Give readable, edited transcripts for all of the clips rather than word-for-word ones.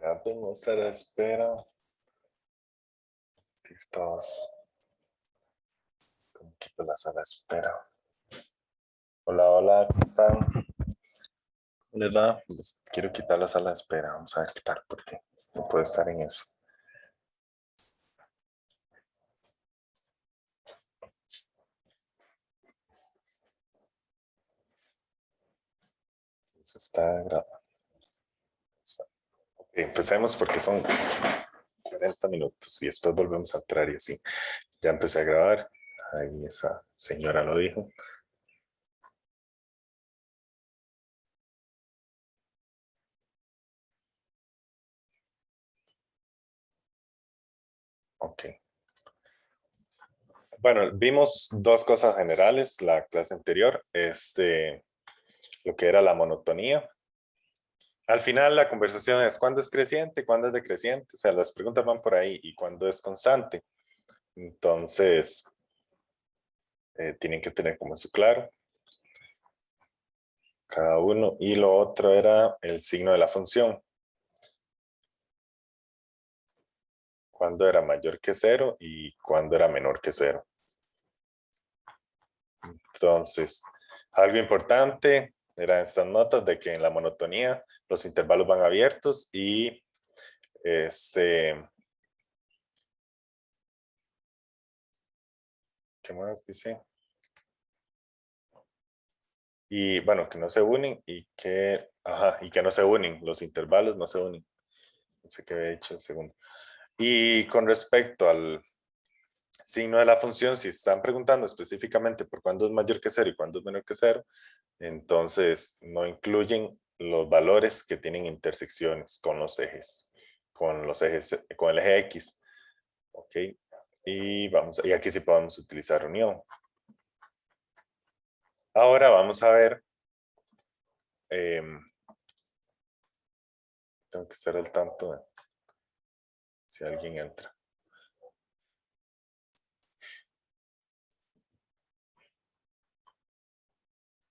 Mira, tengo sala de espera. Todos. ¿Cómo quito la sala de espera? Hola, hola, ¿cómo están? ¿Cómo les va? Pues quiero quitar la sala de espera. Vamos a ver qué tal, porque no puede estar en eso. Eso está grabado. Ok, empecemos porque son 40 minutos y después volvemos a entrar y así. Ya empecé a grabar. Ahí esa señora lo dijo. Ok. Bueno, vimos dos cosas generales la clase anterior. Lo que era la monotonía. Al final la conversación es cuándo es creciente, cuándo es decreciente, o sea, las preguntas van por ahí y cuándo es constante. Entonces, tienen que tener como eso claro cada uno. Y lo otro era el signo de la función. Cuándo era mayor que cero y cuándo era menor que cero. Entonces, algo importante eran estas notas de que en la monotonía los intervalos van abiertos y ¿qué más dice? Y bueno, que no se unen y que no se unen, los intervalos no se unen. No sé qué había dicho el segundo. Y con respecto al signo de la función, si están preguntando específicamente por cuándo es mayor que cero y cuándo es menor que cero, entonces no incluyen los valores que tienen intersecciones con el eje X. Ok. Y aquí sí podemos utilizar unión. Ahora vamos a ver. Tengo que estar al tanto de si alguien entra.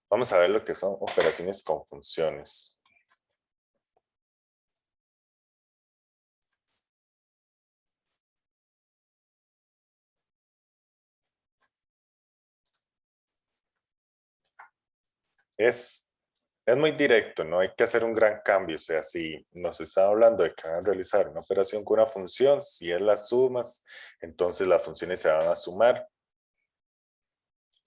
Vamos a ver lo que son operaciones con funciones. Es muy directo, no hay que hacer un gran cambio. O sea, si nos está hablando de que van a realizar una operación con una función, si es las sumas, entonces las funciones se van a sumar.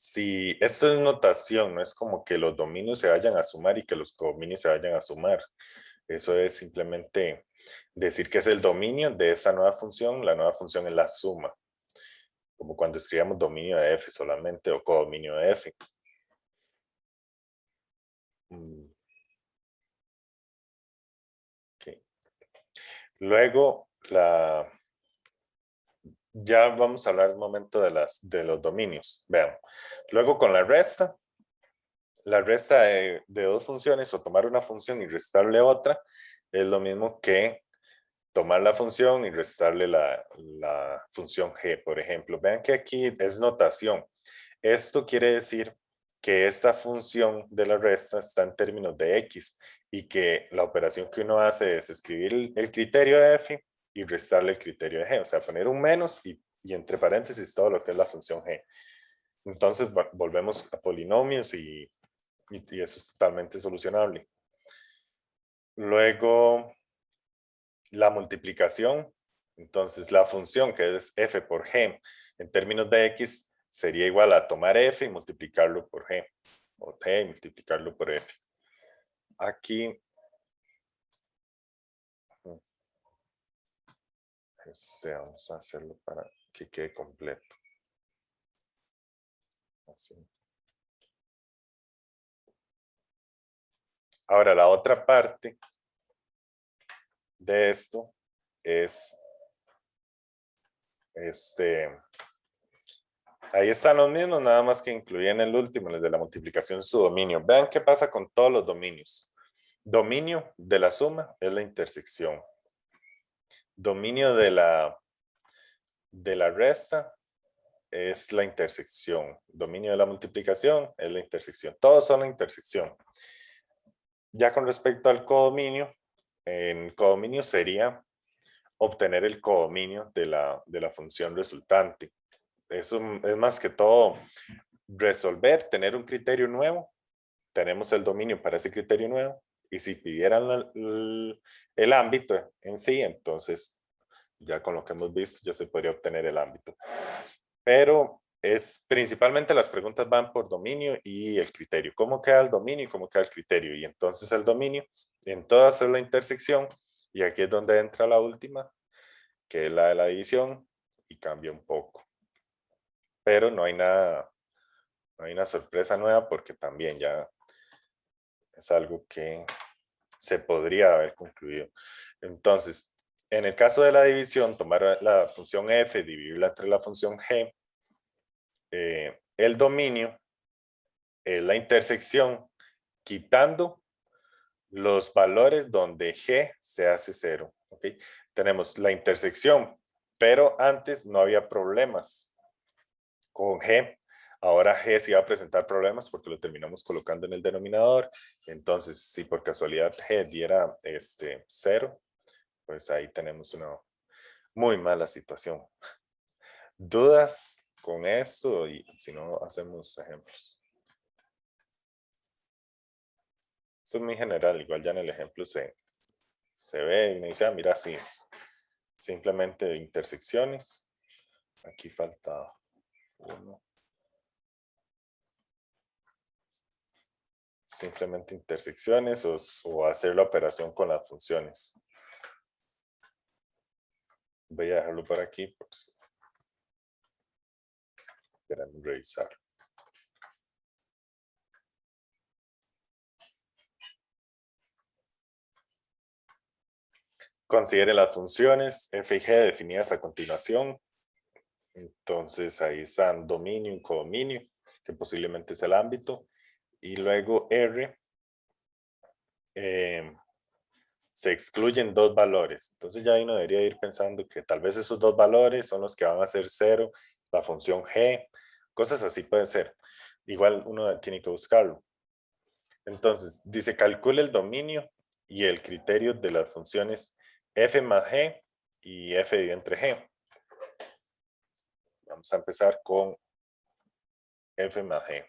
Si esto es notación, no es como que los dominios se vayan a sumar y que los codominios se vayan a sumar. Eso es simplemente decir que es el dominio de esta nueva función. La nueva función es la suma, como cuando escribíamos dominio de f solamente o codominio de f. Okay. Luego, ya vamos a hablar un momento de los dominios. Vean, luego con la resta de dos funciones o tomar una función y restarle otra es lo mismo que tomar la función y restarle la función g, por ejemplo. Vean que aquí es notación. Esto quiere decir que esta función de la resta está en términos de x y que la operación que uno hace es escribir el criterio de f y restarle el criterio de g, o sea, poner un menos y entre paréntesis todo lo que es la función g. Entonces volvemos a polinomios y eso es totalmente solucionable. Luego, la multiplicación. Entonces, la función que es f por g en términos de x sería igual a tomar f y multiplicarlo por g, o g y multiplicarlo por f. Aquí, vamos a hacerlo para que quede completo. Así. Ahora, la otra parte de esto es ahí están los mismos, nada más que incluyen el último, el de la multiplicación su dominio. Vean qué pasa con todos los dominios. Dominio de la suma es la intersección. Dominio de la resta es la intersección. Dominio de la multiplicación es la intersección. Todos son la intersección. Ya con respecto al codominio, en codominio sería obtener el codominio de la función resultante. Eso es más que todo resolver, tener un criterio nuevo, tenemos el dominio para ese criterio nuevo, y si pidieran el ámbito en sí, entonces ya con lo que hemos visto ya se podría obtener el ámbito. Pero es principalmente las preguntas van por dominio y el criterio. ¿Cómo queda el dominio y cómo queda el criterio? Y entonces el dominio en todas es la intersección, y aquí es donde entra la última, que es la de la división, y cambia un poco. Pero no hay nada, no hay una sorpresa nueva porque también ya es algo que se podría haber concluido. Entonces, en el caso de la división, tomar la función f, dividirla entre la función g, el dominio es la intersección quitando los valores donde g se hace 0. ¿Okay? Tenemos la intersección, pero antes no había problemas con g. Ahora g sí va a presentar problemas porque lo terminamos colocando en el denominador. Entonces, si por casualidad g diera 0, pues ahí tenemos una muy mala situación. ¿Dudas con esto? Y si no, hacemos ejemplos. Eso es muy general, igual ya en el ejemplo se ve y me dice, mira, sí, es simplemente intersecciones. Aquí falta uno. Simplemente intersecciones o hacer la operación con las funciones. Voy a dejarlo por aquí por si quieren revisar. Considere las funciones f y g definidas a continuación. Entonces ahí están dominio y codominio, que posiblemente es el ámbito. Y luego R, se excluyen dos valores. Entonces ya uno debería ir pensando que tal vez esos dos valores son los que van a ser 0, la función g, cosas así puede ser. Igual uno tiene que buscarlo. Entonces dice calcule el dominio y el criterio de las funciones f más g y f dividido entre g. Vamos a empezar con f más g.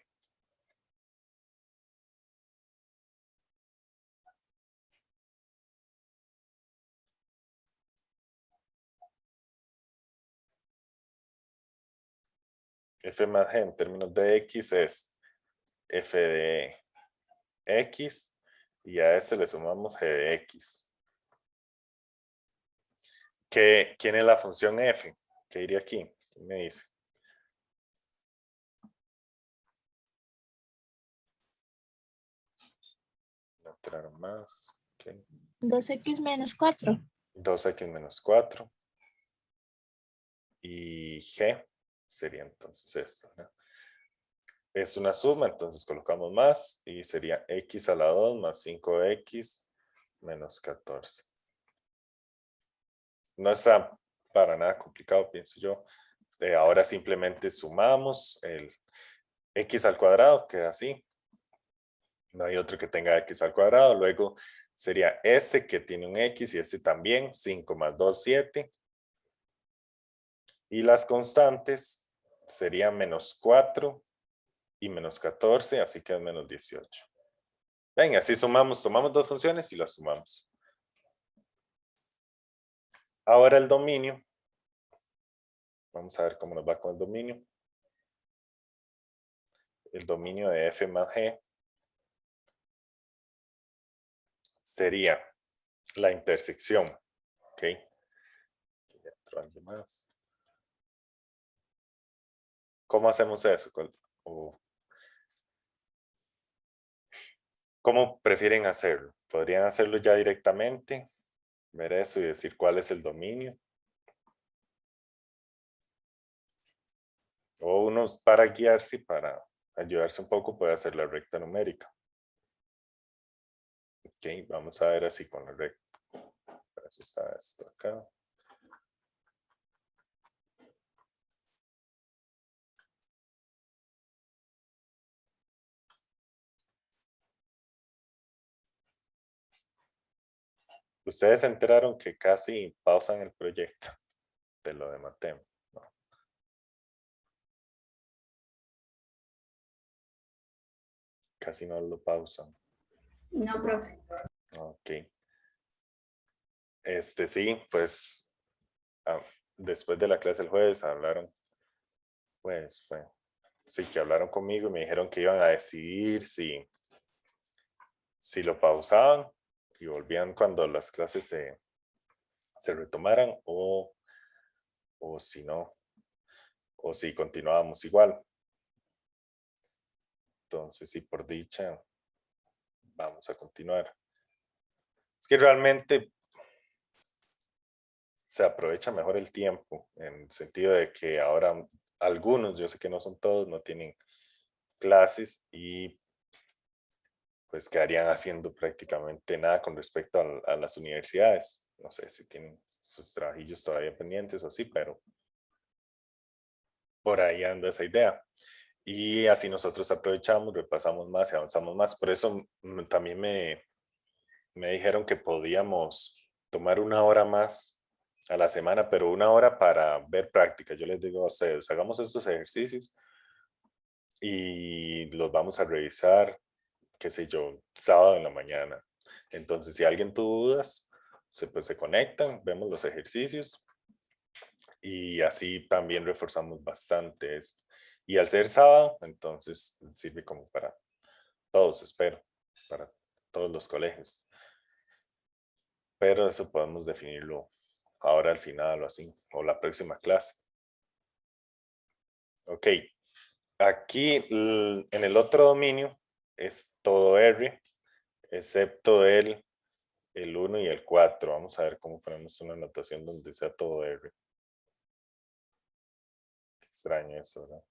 F más g en términos de x es f de x y a este le sumamos g de x. ¿Quién es la función f? ¿Qué iría aquí? ¿Quién me dice? No entraron más. Okay. 2x menos 4. 2x menos 4. Y g sería entonces esto, ¿no? Es una suma, entonces colocamos más y sería x a la 2 más 5x menos 14. No está para nada complicado, pienso yo. Ahora simplemente sumamos el x al cuadrado, queda así. No hay otro que tenga x al cuadrado. Luego sería este que tiene un x y este también. 5 más 2, 7. Y las constantes serían menos 4 y menos 14, así que es menos 18. Ven, así sumamos, tomamos dos funciones y las sumamos. Ahora el dominio. Vamos a ver cómo nos va con el dominio. El dominio de f más g sería la intersección. ¿Ok? Más. ¿Cómo hacemos eso? ¿Cómo prefieren hacerlo? ¿Podrían hacerlo ya directamente? Ver eso y decir cuál es el dominio. O uno para guiarse, para ayudarse un poco, puede hacer la recta numérica. Ok, vamos a ver así con la recta. Para eso está esto acá. Ustedes se enteraron que casi pausan el proyecto de lo de Matem, ¿no? Casi no lo pausan. No, profe. Ok. Sí, pues después de la clase el jueves hablaron, pues, sí, que hablaron conmigo y me dijeron que iban a decidir si lo pausaban y volvían cuando las clases se retomaran o si no, o si continuábamos igual. Entonces, sí, por dicha, vamos a continuar. Es que realmente se aprovecha mejor el tiempo, en el sentido de que ahora algunos, yo sé que no son todos, no tienen clases y pues quedarían haciendo prácticamente nada con respecto a las universidades. No sé si tienen sus trabajillos todavía pendientes o así, pero por ahí anda esa idea. Y así nosotros aprovechamos, repasamos más y avanzamos más. Por eso también me dijeron que podíamos tomar una hora más a la semana, pero una hora para ver práctica. Yo les digo a ustedes, hagamos estos ejercicios y los vamos a revisar, qué sé yo, sábado en la mañana. Entonces, si alguien tuvo dudas, pues se conectan, vemos los ejercicios y así también reforzamos bastante esto. Y al ser sábado, entonces sirve como para todos, espero, para todos los colegios. Pero eso podemos definirlo ahora al final o así, o la próxima clase. Ok, aquí en el otro dominio es todo R, excepto el 1 y el 4. Vamos a ver cómo ponemos una anotación donde sea todo R. Extraño eso, ¿verdad?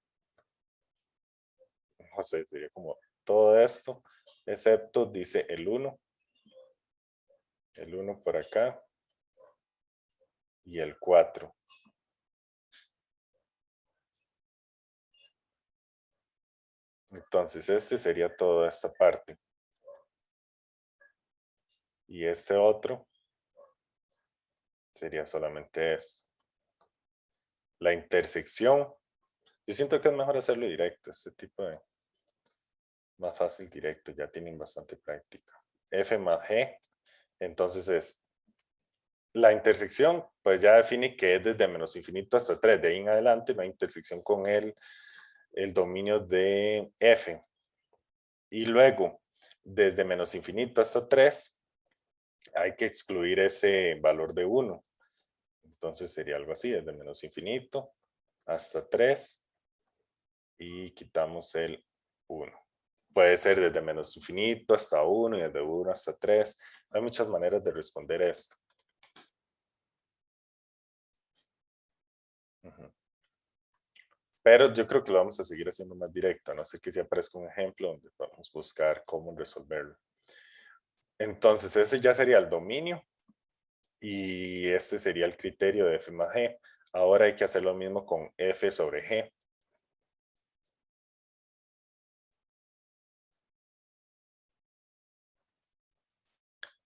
No sé, sería como todo esto, excepto dice el 1 por acá y el 4. Entonces este sería toda esta parte. Y este otro sería solamente esto. La intersección, yo siento que es mejor hacerlo directo, este tipo de, más fácil directo, ya tienen bastante práctica. F más G, entonces es la intersección, pues ya define que es desde menos infinito hasta 3, de ahí en adelante no hay intersección con el dominio de F. Y luego, desde menos infinito hasta 3, hay que excluir ese valor de 1. Entonces sería algo así, desde menos infinito hasta 3 y quitamos el 1. Puede ser desde menos infinito hasta 1 y desde 1 hasta 3. Hay muchas maneras de responder esto. Pero yo creo que lo vamos a seguir haciendo más directo, a no ser que si aparezca un ejemplo donde podamos buscar cómo resolverlo. Entonces, ese ya sería el dominio y este sería el criterio de F más G. Ahora hay que hacer lo mismo con F sobre G.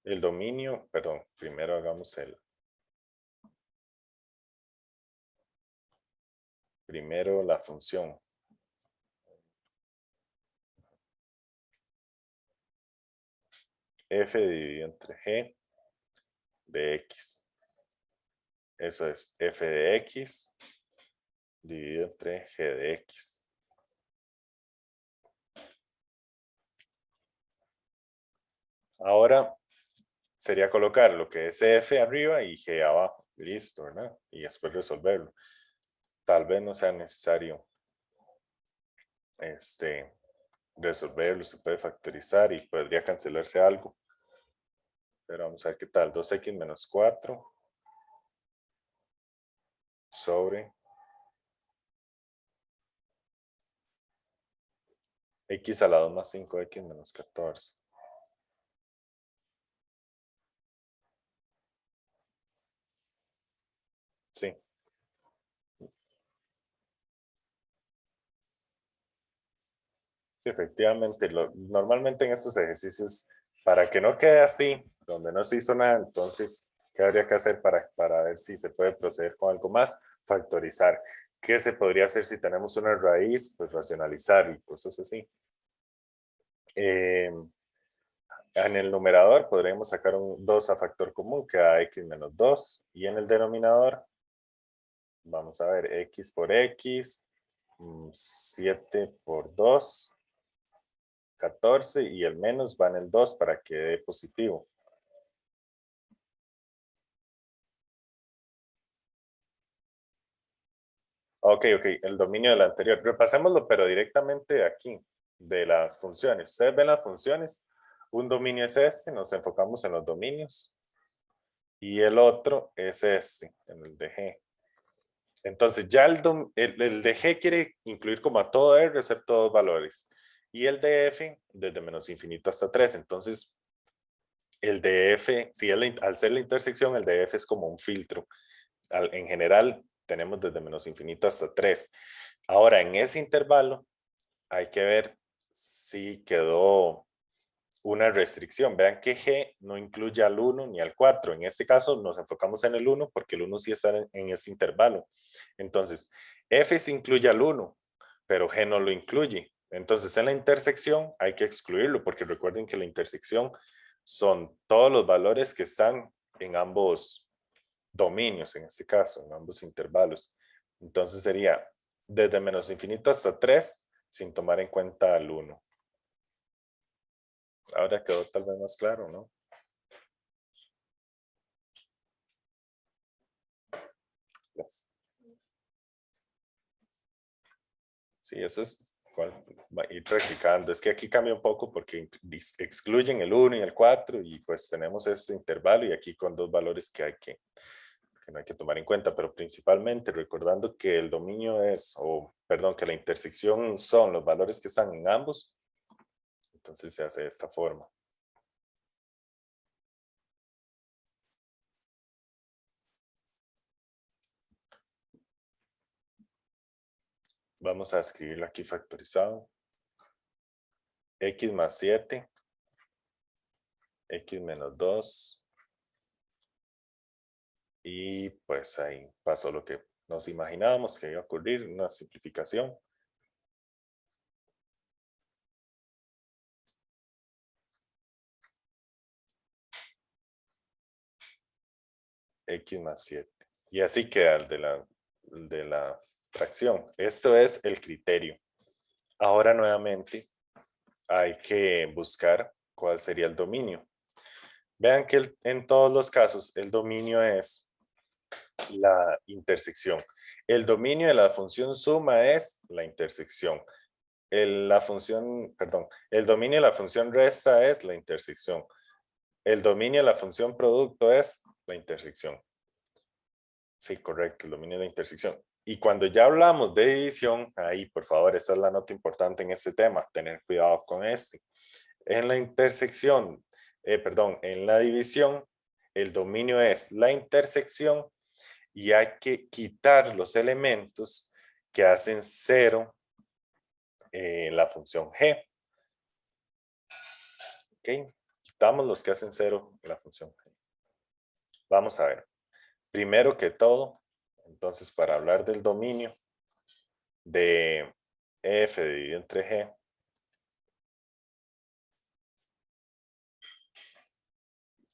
El dominio, perdón, primero hagamos primero la función. F dividido entre G de X. Eso es F de X dividido entre G de X. Ahora sería colocar lo que es F arriba y G abajo. Listo, ¿verdad? Y después resolverlo. Tal vez no sea necesario resolverlo, se puede factorizar y podría cancelarse algo. Pero vamos a ver qué tal. 2x menos 4 sobre x a la 2 más 5x menos 14. Sí. Sí, efectivamente. Normalmente en estos ejercicios, para que no quede así, donde no se hizo nada, entonces, ¿qué habría que hacer para ver si se puede proceder con algo más? Factorizar. ¿Qué se podría hacer si tenemos una raíz? Pues racionalizar y cosas así. En el numerador podríamos sacar un 2 a factor común, que da x menos 2. Y en el denominador, vamos a ver, x por x, 7 por 2, 14, y el menos va en el 2 para que dé positivo. Ok, el dominio del anterior. Repasémoslo, pero directamente aquí, de las funciones. Ustedes ven las funciones. Un dominio es este, nos enfocamos en los dominios. Y el otro es este, en el de G. Entonces ya el de G quiere incluir como a todo R excepto dos valores. Y el de F desde menos infinito hasta 3. Entonces el de F, si al ser la intersección, el de F es como un filtro. En general tenemos desde menos infinito hasta 3. Ahora en ese intervalo hay que ver si quedó una restricción. Vean que G no incluye al 1 ni al 4. En este caso nos enfocamos en el 1 porque el 1 sí está en ese intervalo. Entonces, F sí incluye al 1, pero G no lo incluye. Entonces, en la intersección hay que excluirlo porque recuerden que la intersección son todos los valores que están en ambos dominios, en este caso, en ambos intervalos. Entonces sería desde menos infinito hasta 3 sin tomar en cuenta al 1. Ahora quedó tal vez más claro, ¿no? Yes. Sí, eso es va a ir practicando. Es que aquí cambia un poco porque excluyen el 1 y el 4 y pues tenemos este intervalo y aquí con dos valores que no hay que tomar en cuenta, pero principalmente recordando que el dominio es, o perdón, que la intersección son los valores que están en ambos, entonces se hace de esta forma. Vamos a escribirlo aquí factorizado. X más 7, X menos 2, y pues ahí pasó lo que nos imaginábamos que iba a ocurrir, una simplificación. X más 7. Y así queda el de la fracción. Esto es el criterio. Ahora nuevamente hay que buscar cuál sería el dominio. Vean que en todos los casos el dominio es la intersección. El dominio de la función suma es la intersección. El dominio de la función resta es la intersección. El dominio de la función producto es la intersección. Sí, correcto, el dominio de la intersección. Y cuando ya hablamos de división, ahí, por favor, esta es la nota importante en este tema, tener cuidado con este. En la intersección, en la división, el dominio es la intersección y hay que quitar los elementos que hacen cero la función g. ¿Ok? Quitamos los que hacen cero en la función g. Vamos a ver. Primero que todo, entonces para hablar del dominio de f dividido entre g,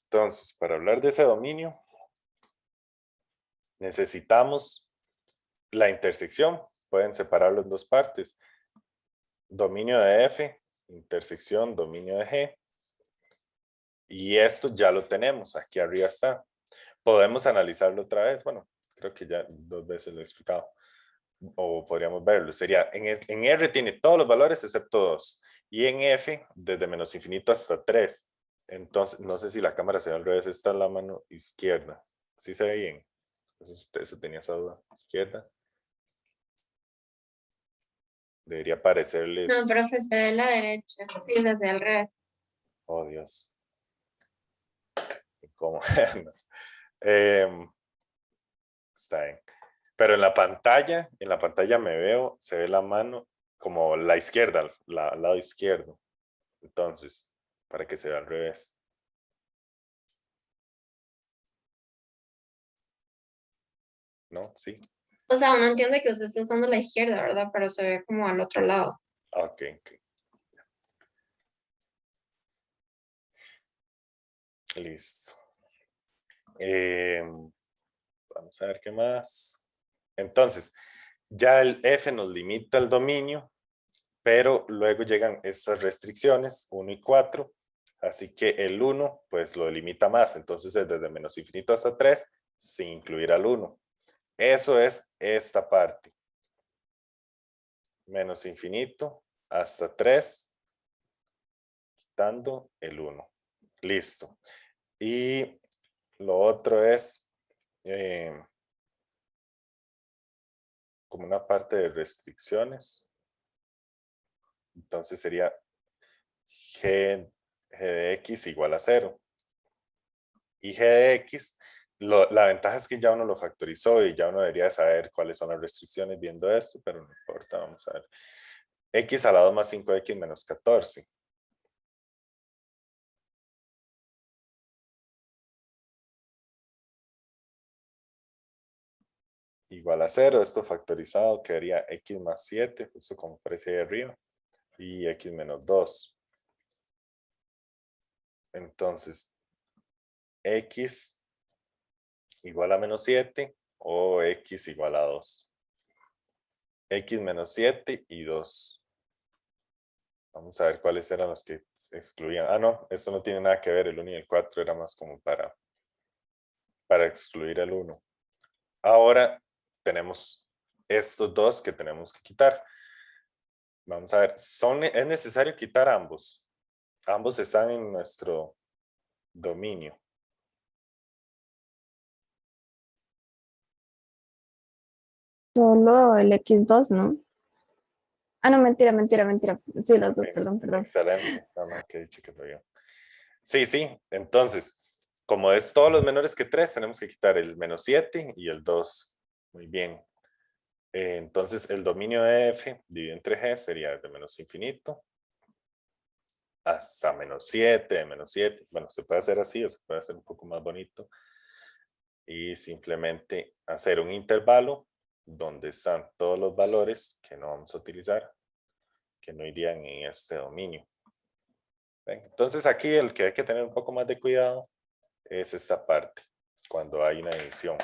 entonces para hablar de ese dominio necesitamos la intersección. Pueden separarlo en dos partes. Dominio de f, intersección, dominio de g. Y esto ya lo tenemos, aquí arriba está. Podemos analizarlo otra vez. Bueno, creo que ya 2 veces lo he explicado. O podríamos verlo. Sería, en R tiene todos los valores excepto 2. Y en F, desde menos infinito hasta 3. Entonces, no sé si la cámara se ve al revés. Esta es la mano izquierda. ¿Sí se ve bien? Eso tenía esa duda. Izquierda. Debería No, parecerles... profe, se ve la derecha. Sí, se hace al revés. Oh, Dios. ¿Cómo? No. Está bien. Pero en la pantalla me veo, se ve la mano como la izquierda, al lado izquierdo. Entonces, para que se vea al revés. ¿no? Sí. O sea, uno entiende que usted está usando la izquierda, ¿verdad? Pero se ve como al otro lado. Ok, ok. Listo. Vamos a ver qué más. Entonces, ya el F nos limita el dominio, pero luego llegan estas restricciones, 1 y 4, así que el 1 pues lo limita más, entonces es desde menos infinito hasta 3, sin incluir al 1. Eso es esta parte. Menos infinito hasta 3, quitando el 1. Listo. Y lo otro es como una parte de restricciones. Entonces sería G de X igual a 0. Y G de X, la ventaja es que ya uno lo factorizó y ya uno debería saber cuáles son las restricciones viendo esto, pero no importa, vamos a ver. X a la 2 más 5X menos 14. Igual a 0, esto factorizado quedaría X más 7, justo como aparece ahí arriba, y X menos 2. Entonces, X igual a menos 7 o X igual a 2. X menos 7 y 2. Vamos a ver cuáles eran los que excluían. Ah, no, esto no tiene nada que ver. El 1 y el 4 era más como para excluir el 1. Ahora tenemos estos dos que tenemos que quitar. Vamos a ver, es necesario quitar ambos. Ambos están en nuestro dominio. Solo el X2, ¿no? Ah, no, mentira. Sí, los dos, perdón. Excelente. No, no, que dicho que lo vio. Sí, sí. Entonces, como es todos los menores que 3, tenemos que quitar el menos 7 y el 2. Muy bien. Entonces, el dominio de F dividido entre G sería de menos infinito hasta menos 7, de menos 7. Bueno, se puede hacer así o se puede hacer un poco más bonito. Y simplemente hacer un intervalo donde están todos los valores que no vamos a utilizar, que no irían en este dominio. ¿Ven? Entonces aquí el que hay que tener un poco más de cuidado es esta parte, cuando hay una división.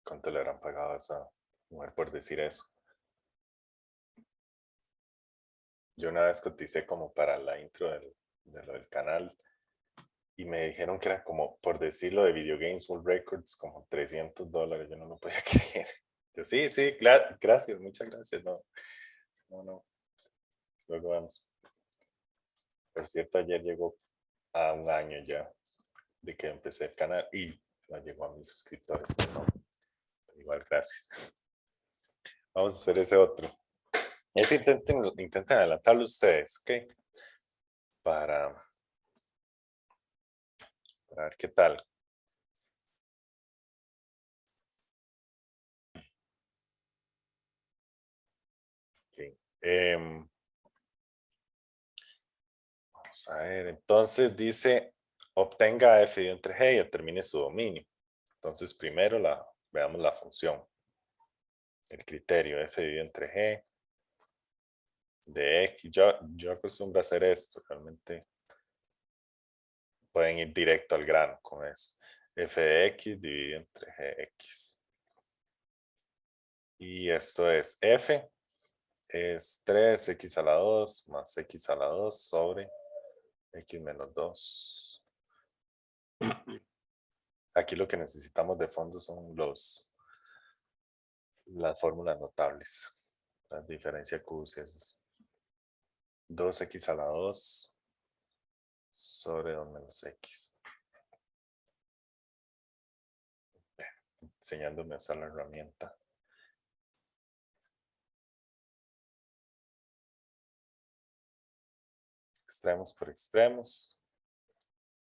¿Cuánto le habrán pagado a esa mujer por decir eso? Yo una vez coticé como para la intro de lo del canal y me dijeron que era como, por decirlo, de Video Games World Records, como $300. Yo no lo podía creer. Yo sí, sí, gracias, muchas gracias. No, no, no. Luego vamos. Por cierto, ayer llegó a 1 año ya de que empecé el canal y no llegó a mis suscriptores. Pero no, igual, gracias. Vamos a hacer ese otro. Ese intenten adelantarlo ustedes, ¿ok? Para ver qué tal. Okay. Vamos a ver, entonces dice, obtenga f dividido entre g y determine su dominio. Entonces primero veamos la función. El criterio f dividido entre g de x. Yo acostumbro a hacer esto, realmente pueden ir directo al grano con eso. F de x dividido entre gx. Y esto es f, es 3x a la 2 más x a la 2 sobre x menos 2. Aquí lo que necesitamos de fondo son las fórmulas notables. La diferencia Q es 2x a la 2 sobre 2 menos x. Enseñándome a usar la herramienta. Extremos por extremos.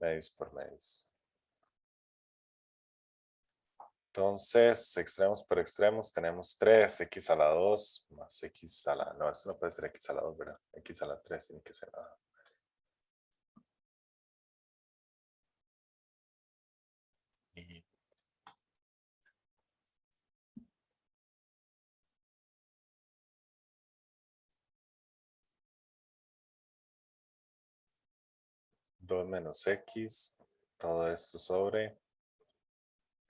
Medios por medios. Entonces, extremos por extremos tenemos 3x a la 2 más x a la... No, esto no puede ser x a la 2, ¿verdad? X a la 3 tiene que ser... 2 menos x, todo esto sobre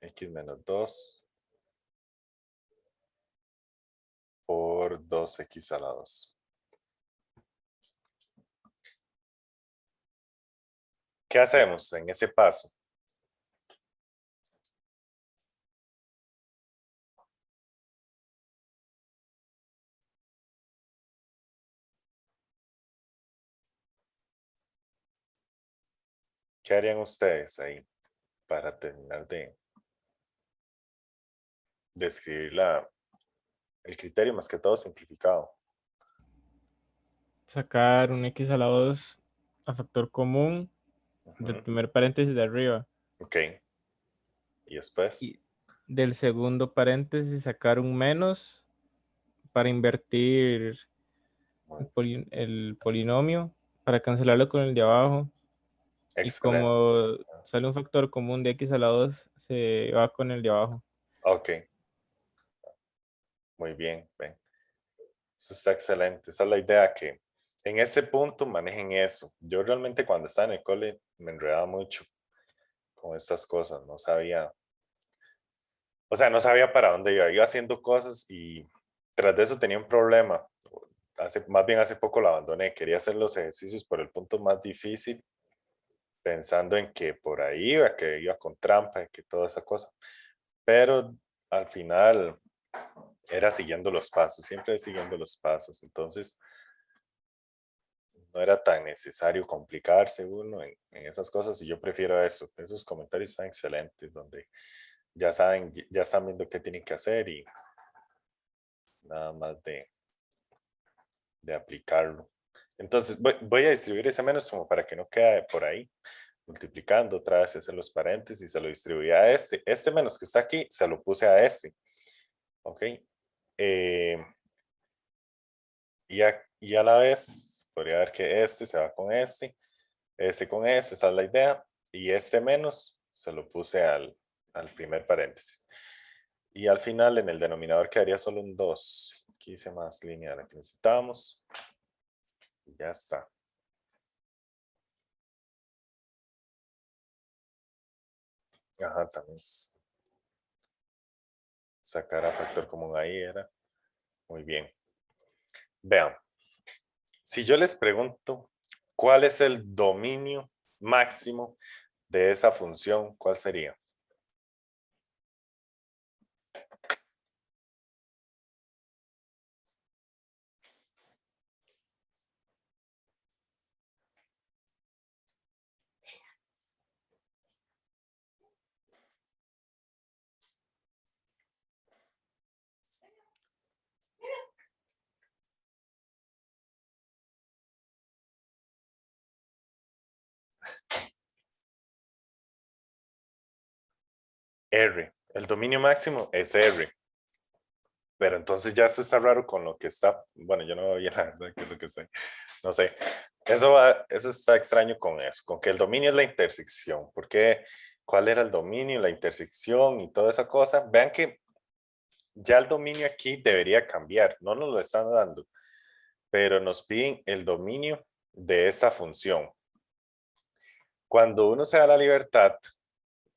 x menos 2 por 2x a la 2. ¿Qué hacemos en ese paso? ¿Qué harían ustedes ahí para terminar de escribir el criterio, más que todo simplificado? Sacar un x a la 2 a factor común del Ujú. primer paréntesis de arriba. Ok. Y después, Y del segundo paréntesis sacar un menos para invertir el polinomio, para cancelarlo con el de abajo. Y excelente. como sale un factor común de x a la 2, se va con el de abajo. Ok. Muy bien. Ven. Eso está excelente. Esa es la idea, que en ese punto manejen eso. Yo realmente cuando estaba en el cole me enredaba mucho con estas cosas. No sabía, o sea, no sabía para dónde iba. Iba haciendo cosas y tras de eso tenía un problema. Más bien hace poco lo abandoné. Quería hacer los ejercicios por el punto más difícil, pensando en que por ahí iba, que iba con trampa y que toda esa cosa. Pero al final era siguiendo los pasos, siempre siguiendo los pasos. Entonces, no era tan necesario complicarse uno en esas cosas, y yo prefiero eso. Esos comentarios están excelentes, donde ya saben, ya están viendo qué tienen que hacer y nada más de aplicarlo. Entonces, voy a distribuir ese menos como para que no quede por ahí, multiplicando otra vez, hacer los paréntesis, se lo distribuí a este. Este menos que está aquí, se lo puse a este. ¿Ok? Y a la vez, podría ver que este se va con este con ese, esa es la idea, y este menos se lo puse al primer paréntesis. Y al final en el denominador quedaría solo un 2. Aquí hice más línea de la que necesitábamos. Y ya está. Ajá, también sacar a factor común ahí era. Muy bien. Vean, si yo les pregunto cuál es el dominio máximo de esa función, ¿cuál sería? R. El dominio máximo es R. Pero entonces ya esto está raro con lo que está. Bueno, yo no veo bien la verdad qué es lo que sé. No sé. Eso está extraño con eso, con que el dominio es la intersección. ¿Por qué? ¿Cuál era el dominio, la intersección y toda esa cosa? Vean que ya el dominio aquí debería cambiar. No nos lo están dando, pero nos piden el dominio de esta función. Cuando uno se da la libertad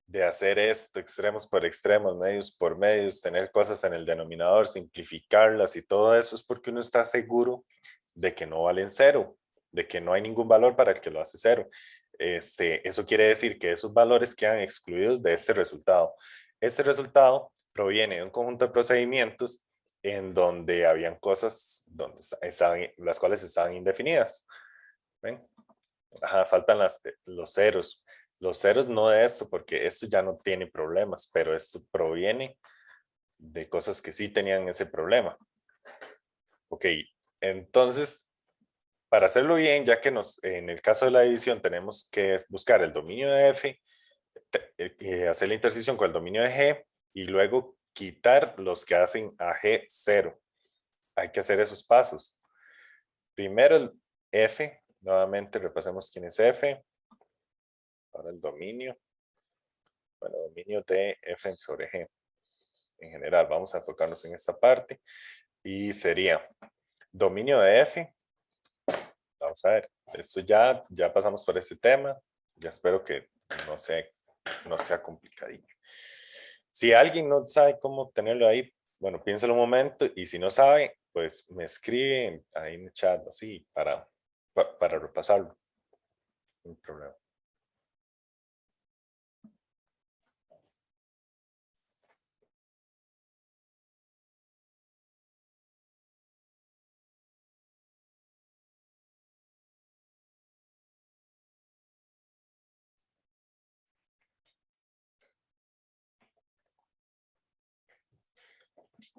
de hacer esto, extremos por extremos, medios por medios, tener cosas en el denominador, simplificarlas y todo eso, es porque uno está seguro de que no valen cero, de que no hay ningún valor para el que lo hace cero. Eso quiere decir que esos valores quedan excluidos de este resultado. Este resultado proviene de un conjunto de procedimientos en donde habían cosas donde las cuales estaban indefinidas. ¿Ven? Ajá, faltan los ceros. Los ceros no de esto, porque esto ya no tiene problemas, pero esto proviene de cosas que sí tenían ese problema. Ok, entonces, para hacerlo bien, ya que en el caso de la división tenemos que buscar el dominio de f, hacer la intersección con el dominio de g, y luego quitar los que hacen a g 0. Hay que hacer esos pasos. Primero el f, nuevamente repasemos quién es f. Ahora el dominio. Bueno, dominio de f sobre g. En general, vamos a enfocarnos en esta parte. Y sería dominio de f. Vamos a ver. Eso ya pasamos por ese tema. Ya espero que no sea complicadillo. Si alguien no sabe cómo tenerlo ahí, bueno, piénsalo un momento y si no sabe, pues me escribe ahí en el chat, así, para repasarlo. No hay problema.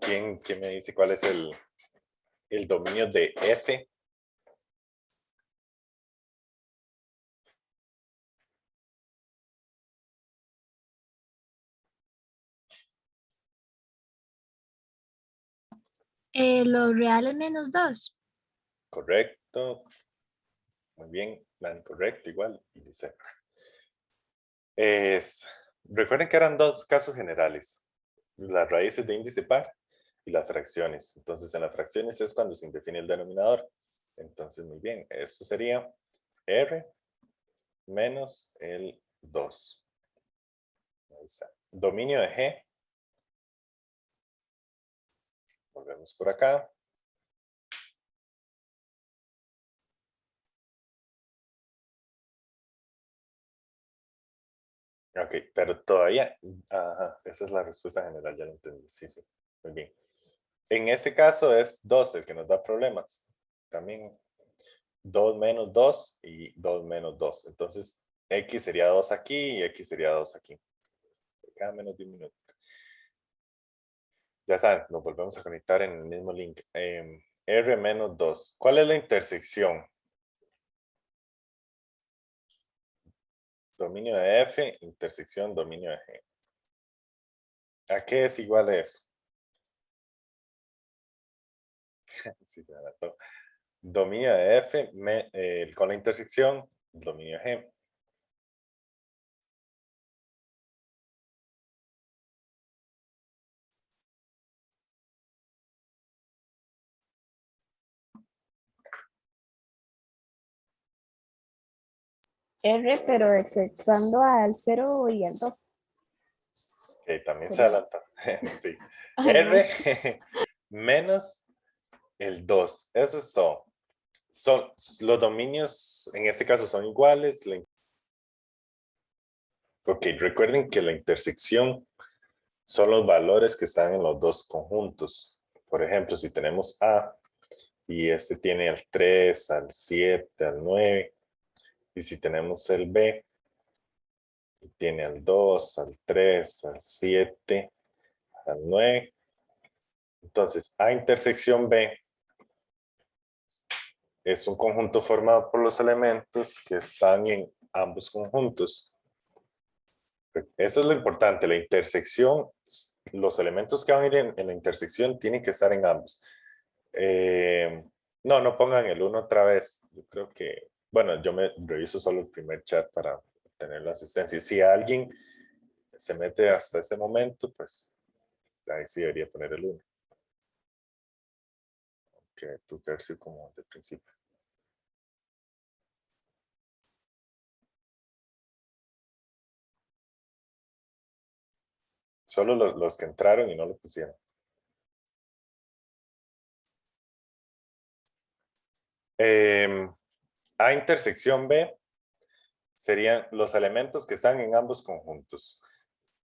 ¿Quién me dice cuál es el dominio de F? Lo real es -2. Correcto. Muy bien, Dani, correcto, igual. Y dice, recuerden que eran dos casos generales, las raíces de índice par y las fracciones. Entonces, en las fracciones es cuando se define el denominador. Entonces, muy bien, esto sería R menos el 2. Ahí está. Dominio de G. Volvemos por acá. Ok, pero todavía, ajá, esa es la respuesta general, ya lo entendí. Sí, sí, muy bien. En este caso es 2 el que nos da problemas. También 2 menos 2 y 2 menos 2. Entonces, X sería 2 aquí y X sería 2 aquí. Cada menos de un minuto. Ya saben, nos volvemos a conectar en el mismo link. R menos 2. ¿Cuál es la intersección? Dominio de F, intersección, dominio de G. ¿A qué es igual eso? Sí, se adaptó. Dominio de F con la intersección, dominio de G. R, pero exceptuando al 0 y al 2. Que también se Sería. adelantó. Sí. Ay, no. R menos el 2. Eso es todo. Los dominios, en este caso, son iguales. Ok, recuerden que la intersección son los valores que están en los dos conjuntos. Por ejemplo, si tenemos A y este tiene al 3, al 7, al 9, y si tenemos el B, y tiene al 2, al 3, al 7, al 9. Entonces, A intersección B es un conjunto formado por los elementos que están en ambos conjuntos. Eso es lo importante, la intersección, los elementos que van a ir en la intersección tienen que estar en ambos. No pongan el 1 otra vez. Yo creo que, bueno, yo me reviso solo el primer chat para tener la asistencia. Si alguien se mete hasta ese momento, pues ahí sí debería poner el 1. Que tu tercio como de principio. Solo los que entraron y no lo pusieron. A intersección B serían los elementos que están en ambos conjuntos.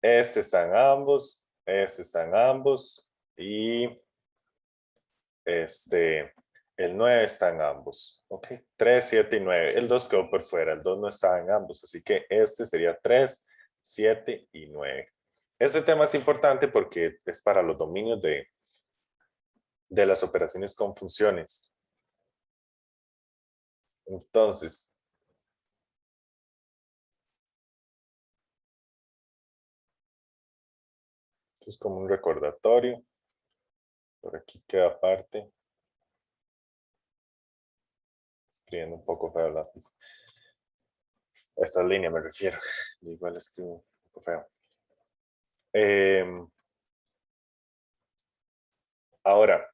Este está en ambos, este está en ambos y el 9 está en ambos. Ok, 3, 7 y 9. El 2 quedó por fuera, el 2 no estaba en ambos, así que este sería 3, 7 y 9. Este tema es importante porque es para los dominios de las operaciones con funciones. Entonces, esto es como un recordatorio. Por aquí queda aparte. Escribiendo un poco feo el lápiz. Esta línea me refiero. Igual escribo un poco feo. Ahora,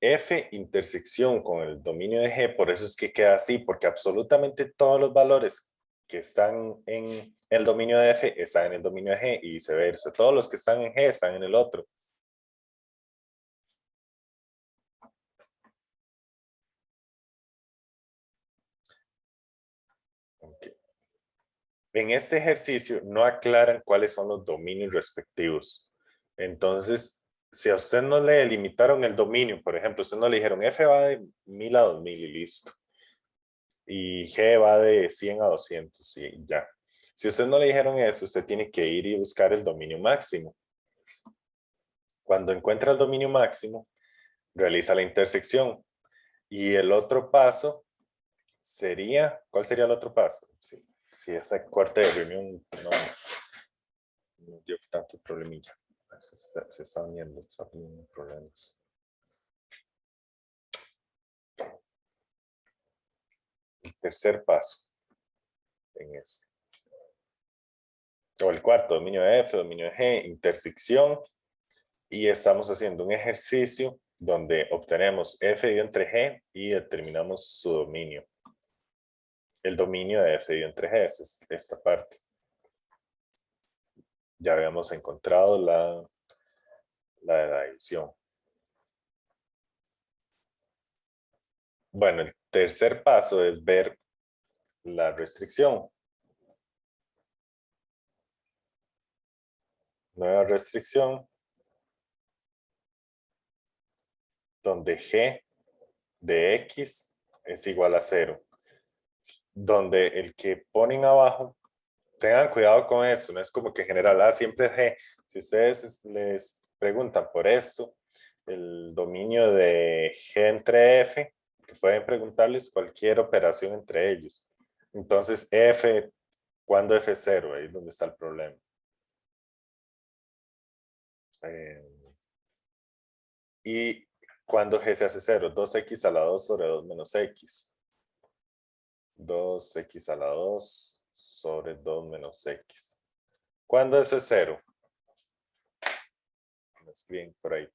F intersección con el dominio de G, por eso es que queda así, porque absolutamente todos los valores que están en el dominio de F están en el dominio de G y viceversa. Todos los que están en G están en el otro. Okay. En este ejercicio no aclaran cuáles son los dominios respectivos. Entonces, si a usted no le limitaron el dominio, por ejemplo, usted no le dijeron F va de 1000 a 2000 y listo. Y G va de 100 a 200 y ya. Si usted no le dijeron eso, usted tiene que ir y buscar el dominio máximo. Cuando encuentra el dominio máximo, realiza la intersección. Y el otro paso sería, ¿cuál sería el otro paso? Si esa cuarta de reunión no dio tanto problemilla. Se están viendo problemas. El tercer paso en este. O el cuarto, dominio de F, dominio de G, intersección. Y estamos haciendo un ejercicio donde obtenemos F dividido entre G y determinamos su dominio. El dominio de F dividido entre G es esta parte. Ya habíamos encontrado la de la división. Bueno, el tercer paso es ver la restricción. Nueva restricción, donde G de X es igual a 0. Donde el que ponen abajo, tengan cuidado con eso, no es como que en general, siempre es G. Si ustedes les preguntan por esto, el dominio de G entre F, que pueden preguntarles cualquier operación entre ellos. Entonces, F, ¿cuándo F es 0? Ahí es donde está el problema. Y cuando G se hace 0, 2x a la 2 sobre 2 menos x. 2x a la 2 sobre 2 menos x. ¿Cuándo eso es 0? Me escriben por ahí.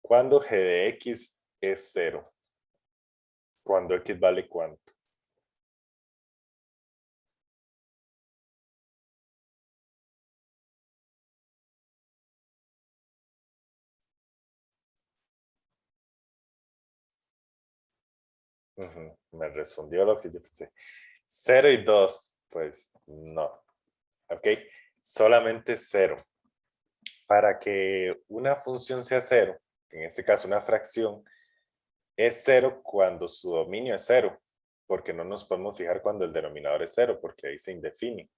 ¿Cuándo G de X es 0? ¿Cuándo X vale cuánto? Me respondió lo que yo pensé. 0 y 2, pues no. ¿Ok? Solamente 0. Para que una función sea 0, en este caso una fracción, es 0 cuando su dominio es 0, porque no nos podemos fijar cuando el denominador es 0, porque ahí se indefine.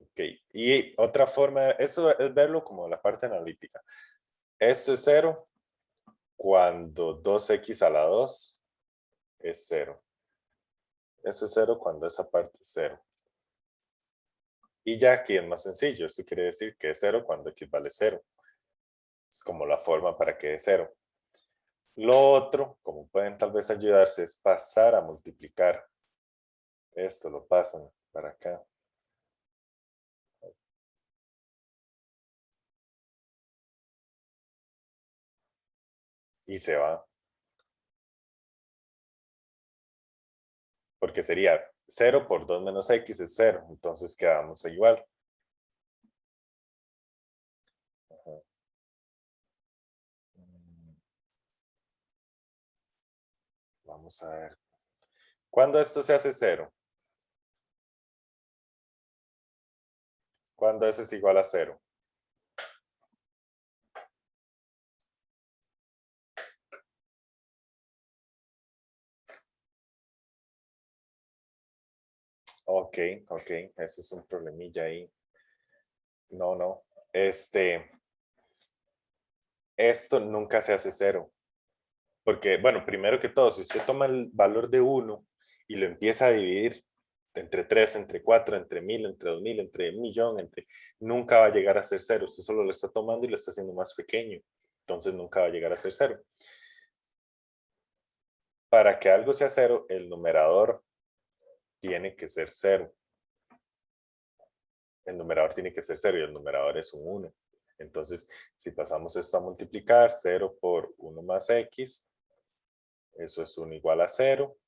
Okay. Y otra forma, eso es verlo como la parte analítica. Esto es 0 cuando 2x a la 2 es 0. Eso es 0 cuando esa parte es 0. Y ya aquí es más sencillo. Esto quiere decir que es 0 cuando x vale 0. Es como la forma para que es 0. Lo otro, como pueden tal vez ayudarse, es pasar a multiplicar. Esto lo pasan para acá. Y se va. Porque sería 0 por 2 menos x es 0. Entonces quedamos igual. Ajá. Vamos a ver. ¿Cuándo esto se hace 0? ¿Cuándo eso es igual a 0? Ok, eso es un problemilla ahí. No. Esto nunca se hace 0. Porque, bueno, primero que todo, si usted toma el valor de 1 y lo empieza a dividir, entre 3, entre 4, entre 1000, entre 2000, entre 1.000.000, nunca va a llegar a ser 0. Usted solo lo está tomando y lo está haciendo más pequeño. Entonces nunca va a llegar a ser 0. Para que algo sea 0, el numerador tiene que ser 0. El numerador tiene que ser 0 y el numerador es un 1. Entonces, si pasamos esto a multiplicar, 0 por 1 más x, eso es 1 igual a 0.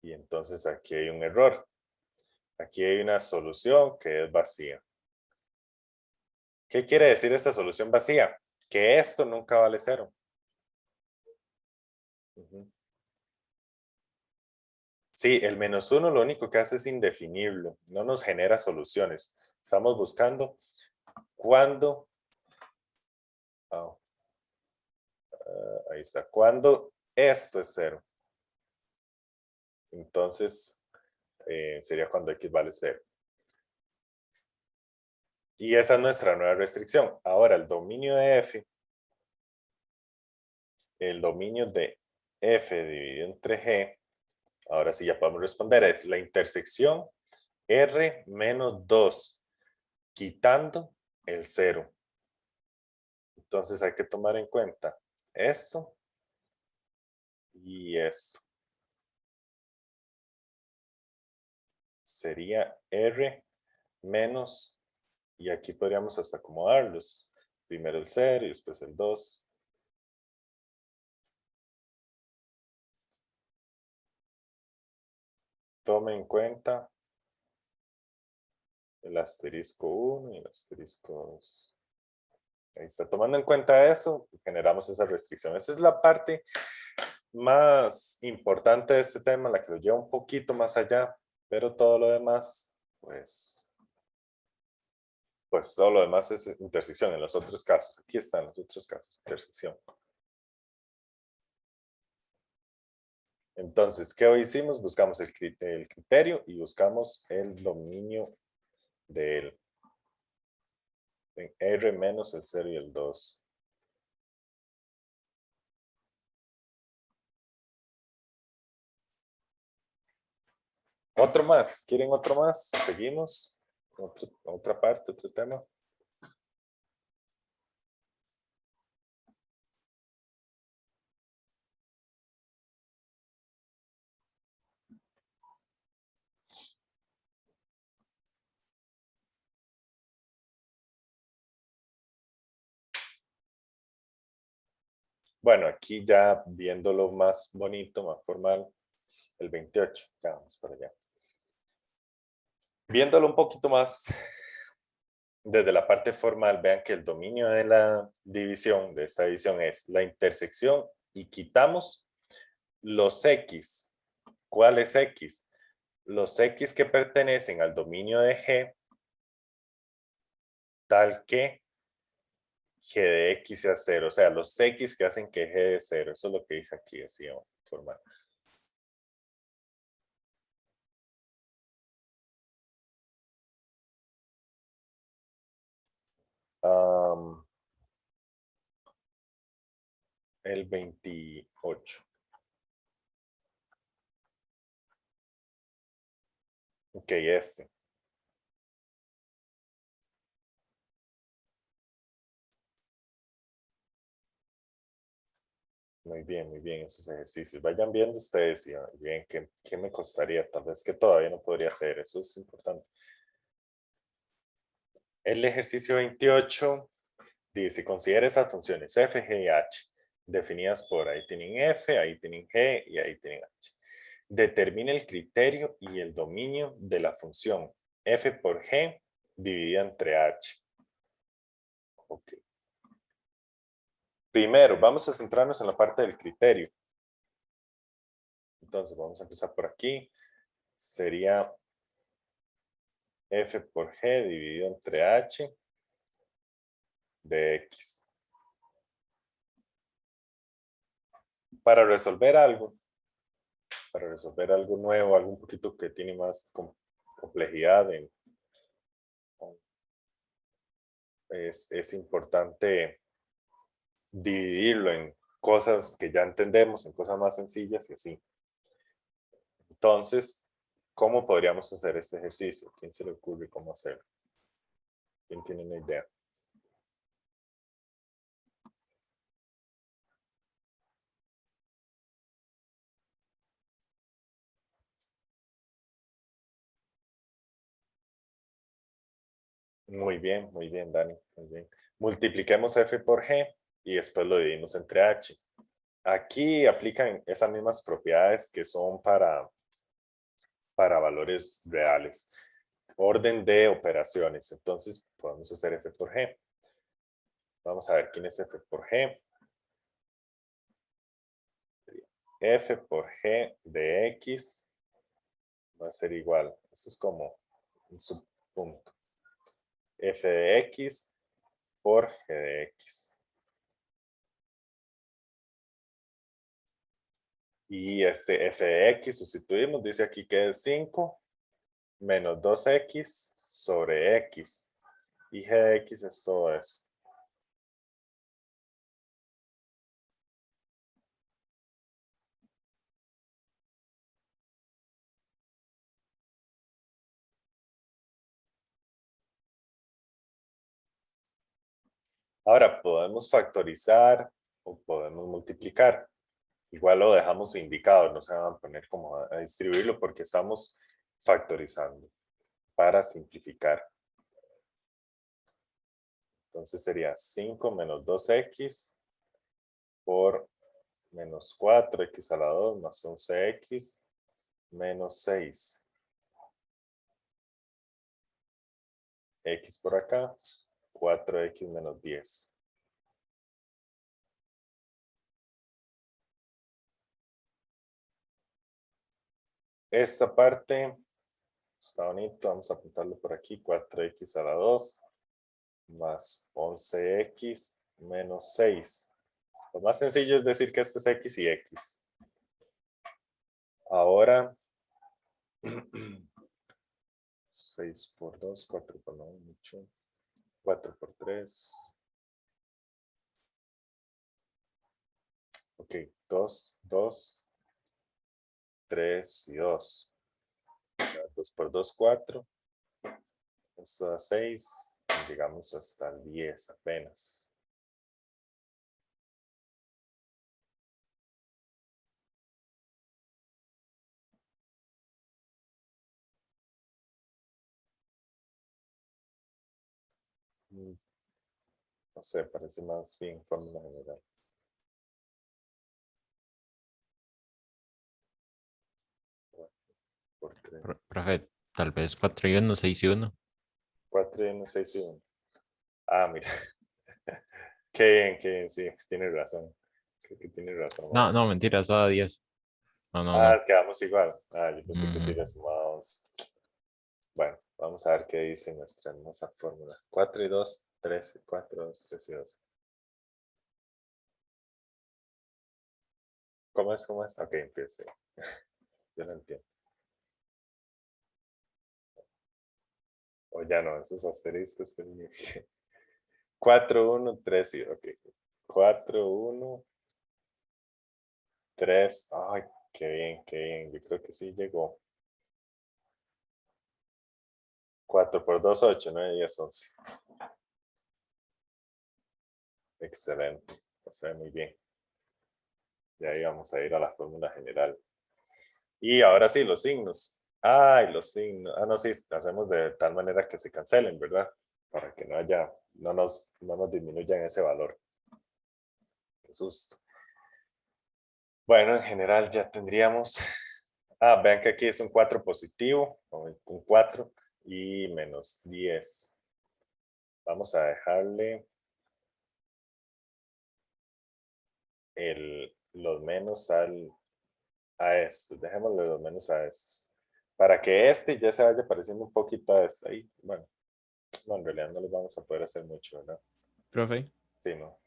Y entonces aquí hay un error. Aquí hay una solución que es vacía. ¿Qué quiere decir esta solución vacía? Que esto nunca vale 0. Sí, el -1 lo único que hace es indefinirlo. No nos genera soluciones. Estamos buscando cuándo. Ahí está. Cuando esto es 0. Entonces, sería cuando x vale 0. Y esa es nuestra nueva restricción. Ahora, el dominio de f. El dominio de f dividido entre g. Ahora sí ya podemos responder. Es la intersección r menos 2. Quitando el 0. Entonces hay que tomar en cuenta esto y esto. Sería R menos, y aquí podríamos hasta acomodarlos. Primero el 0 y después el 2. Tome en cuenta el asterisco 1 y el asterisco 2. Ahí está. Tomando en cuenta eso, generamos esa restricción. Esa es la parte más importante de este tema, la que lo lleva un poquito más allá, pero todo lo demás, pues todo lo demás es intersección en los otros casos. Aquí están los otros casos, intersección. Entonces, ¿qué hoy hicimos? Buscamos el criterio y buscamos el dominio de él. En R menos el 0 y el 2. Otro más. ¿Quieren otro más? Seguimos. Otra parte, otro tema. Bueno, aquí ya viéndolo más bonito, más formal, el 28. Ya vamos para allá. Viéndolo un poquito más desde la parte formal, vean que el dominio de la división, de esta división, es la intersección y quitamos los x. ¿Cuáles x? Los x que pertenecen al dominio de G, tal que G de x sea 0. O sea, los x que hacen que G de 0. Eso es lo que dice aquí, así formal. El 28. Ok, este. Muy bien esos ejercicios. Vayan viendo ustedes y bien qué me costaría. Tal vez que todavía no podría hacer. Eso es importante. El ejercicio 28 dice, considera esas funciones f, g y h definidas por ahí tienen f, ahí tienen g y ahí tienen h. Determina el criterio y el dominio de la función f por g dividida entre h. Ok. Primero, vamos a centrarnos en la parte del criterio. Entonces, vamos a empezar por aquí. Sería f por g dividido entre h de x. Para resolver algo nuevo, algo un poquito que tiene más complejidad, es importante dividirlo en cosas que ya entendemos, en cosas más sencillas y así. Entonces, ¿Cómo podríamos hacer este ejercicio? ¿Quién se le ocurre cómo hacerlo? ¿Quién tiene una idea? Muy bien, Dani. Muy bien. Multipliquemos f por g y después lo dividimos entre h. Aquí aplican esas mismas propiedades que son para valores reales. Orden de operaciones. Entonces podemos hacer f por g. Vamos a ver quién es f por g. F por g de x va a ser igual. Eso es como un subpunto. F de x por g de x. Y este f de x sustituimos, dice aquí que es 5 menos 2x sobre x. Y g de x es todo eso. Ahora podemos factorizar o podemos multiplicar. Igual lo dejamos indicado, no se van a poner como a distribuirlo porque estamos factorizando para simplificar. Entonces sería 5 menos 2x por menos 4x a la 2 más 11x menos 6. X por acá, 4x menos 10. Esta parte está bonito, vamos a apuntarlo por aquí, 4x a la 2 más 11x menos 6. Lo más sencillo es decir que esto es x y x. Ahora, 6 por 2, 4 por 9, 8, 4 por 3. Ok, 2, 2, 3 y 2. 2 por 2, 4. Esto da 6, digamos hasta el 10 apenas. No sé, parece más bien fórmula general. Por 3. Profe, tal vez 4 y 1, 6 y 1. 4 y 1, 6 y 1. Ah, mira. Qué bien, sí, tiene razón. Creo que tiene razón. No, Vamos. mentira, eso da 10. No. Ah, quedamos igual. Ah, yo pensé que sí Mm, le sumábamos. Bueno, vamos a ver qué dice nuestra hermosa fórmula. 4 y 2, 3, 4, 2, 3 y 2. ¿Cómo es? ¿Cómo es? Ok, empiece. Yo lo entiendo. O ya no, esos asteriscos. 4, 1, 3 y ok. 4, 1, 3. Ay, qué bien, qué bien. Yo creo que sí llegó. 4 por 2, 8, 9, 10, 11. Excelente. O sea, muy bien. Y ahí vamos a ir a la fórmula general. Y ahora sí, los signos. Ay, los signos. Ah, no, sí, hacemos de tal manera que se cancelen, ¿verdad? Para que no nos disminuyan ese valor. Qué susto. Bueno, en general ya tendríamos. Ah, vean que aquí es un 4 positivo, un 4 y menos 10. Vamos a dejarle los menos a estos. Dejémosle los menos a estos. Para que este ya se vaya pareciendo un poquito a esto. Ahí, bueno, no, en realidad no les vamos a poder hacer mucho, ¿verdad? Profe, Sí, no.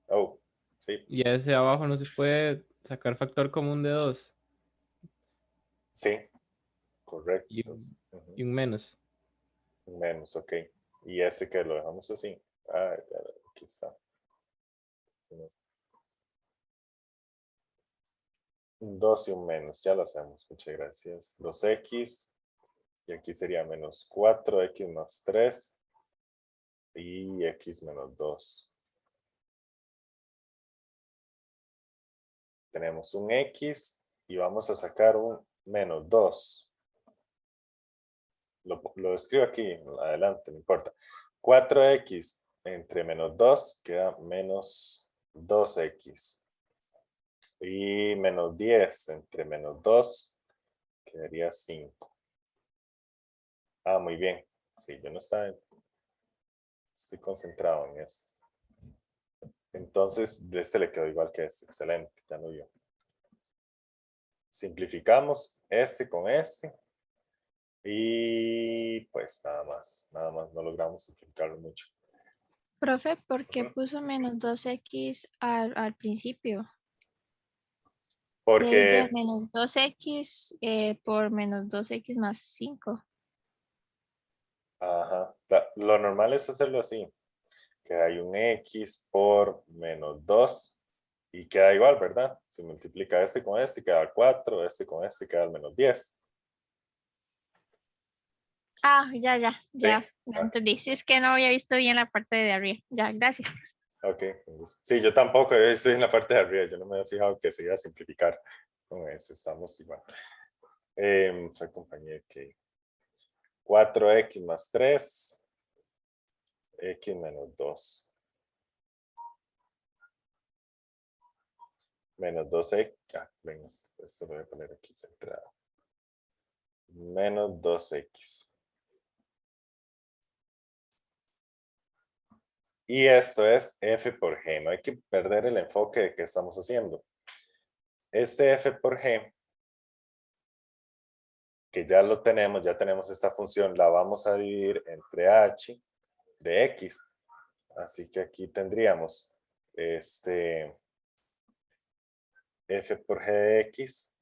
Oh, sí, y a ese abajo no se puede sacar factor común de 2 sí, correcto. y Entonces, y un menos. menos, ok. Y este que lo dejamos así. Ah, ya, aquí está. Sí, no. Un 2 y un menos, ya lo hacemos, muchas gracias. 2x, y aquí sería menos 4x más 3, y x menos 2. Tenemos un x, y vamos a sacar un menos 2. Lo escribo aquí, adelante, no importa. 4x entre menos 2 queda menos 2x. Y menos 10 entre menos 2 quedaría 5. Ah, muy bien. Sí, yo no estaba, estoy concentrado en eso. Entonces, de este le quedó igual que este. Excelente, ya lo vio. Simplificamos este con este. Y pues nada más, no logramos simplificarlo mucho. Profe, ¿por qué Ujú. puso menos 2x al principio? Debe de Porque, menos 2x por menos 2x más 5. ajá, lo normal es hacerlo así. Que hay un x por menos 2 y queda igual, ¿verdad? Se multiplica este con este, queda 4, este con este queda el menos 10. Ah, ya Sí, entendí. Sí, es que no había visto bien la parte de arriba. Ya, gracias. ok. Sí, yo tampoco estoy en la parte de arriba, yo no me había fijado que se iba a simplificar con eso, estamos igual. Fue compañía que 4x más 3, x menos 2. Menos 2x, venga, esto lo voy a poner aquí centrado. Menos 2x. Y esto es f por g. No hay que perder el enfoque de qué estamos haciendo. Este f por g, que ya lo tenemos, ya tenemos esta función, la vamos a dividir entre h de x. Así que aquí tendríamos este f por g de x.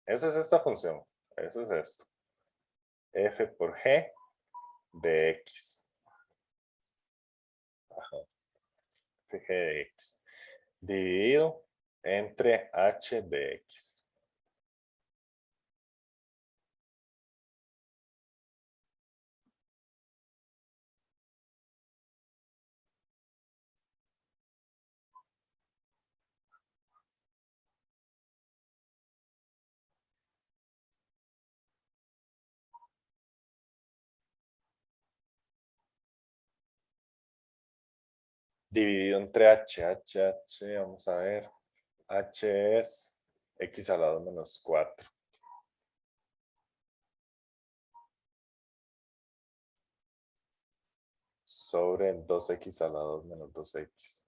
Eso es esta función. Eso es esto. F por g de x. Ajá. F de x. Dividido entre h de x. Dividido entre h, vamos a ver. H es x a la 2 menos 4. Sobre 2x a la 2 menos 2x.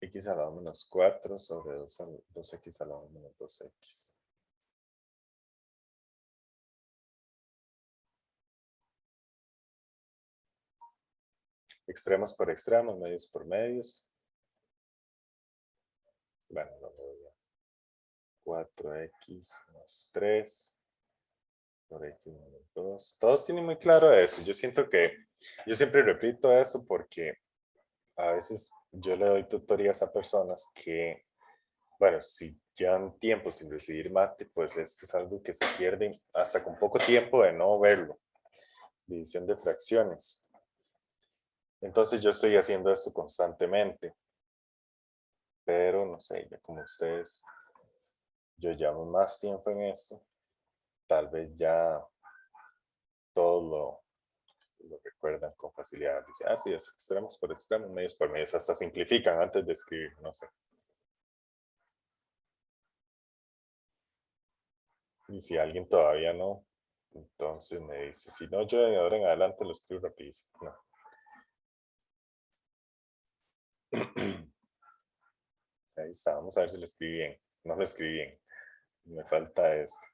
X a la 2 menos 4 sobre 2x a la 2 menos 2x. Extremos por extremos, medios por medios. Bueno, lo voy a 4x más 3 por x menos 2. Todos tienen muy claro eso. Yo siento que, yo siempre repito eso porque a veces yo le doy tutorías a personas que, bueno, si llevan tiempo sin recibir mate, pues es algo que se pierde hasta con poco tiempo de no verlo. División de fracciones. Entonces yo estoy haciendo esto constantemente. Pero no sé, ya como ustedes, yo llevo más tiempo en esto, tal vez ya todos lo recuerdan con facilidad. Dicen, sí, es extremos por extremos, medios por medios, hasta simplifican antes de escribir, no sé. Y si alguien todavía no, entonces me dice, si no, yo de ahora en adelante lo escribo rapidísimo. No. Ahí está, vamos a ver si lo escribí bien. No lo escribí bien. Me falta esto.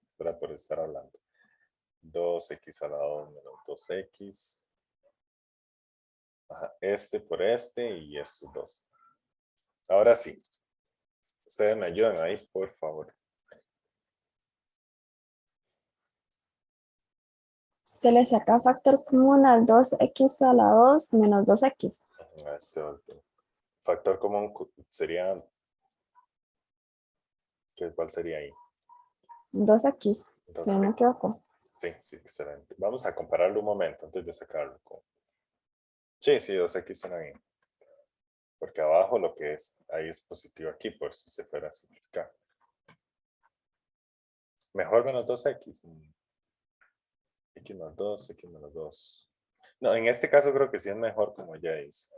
Espera por estar hablando. 2x a la 2 menos 2x. Ajá, este por este y estos dos. Ahora sí. Ustedes me ayudan ahí, por favor. Se le saca factor común al 2x a la 2 menos 2x. Este otro. Factor común sería, ¿cuál sería ahí? 2x, si Entonces, no me equivoco. sí, sí, excelente. Vamos a compararlo un momento antes de sacarlo. Sí, sí, 2x suena bien. Porque abajo lo que es, ahí es positivo aquí, por si se fuera a simplificar. Mejor menos 2x. X más 2, X menos 2. No, en este caso creo que sí es mejor como ya dice.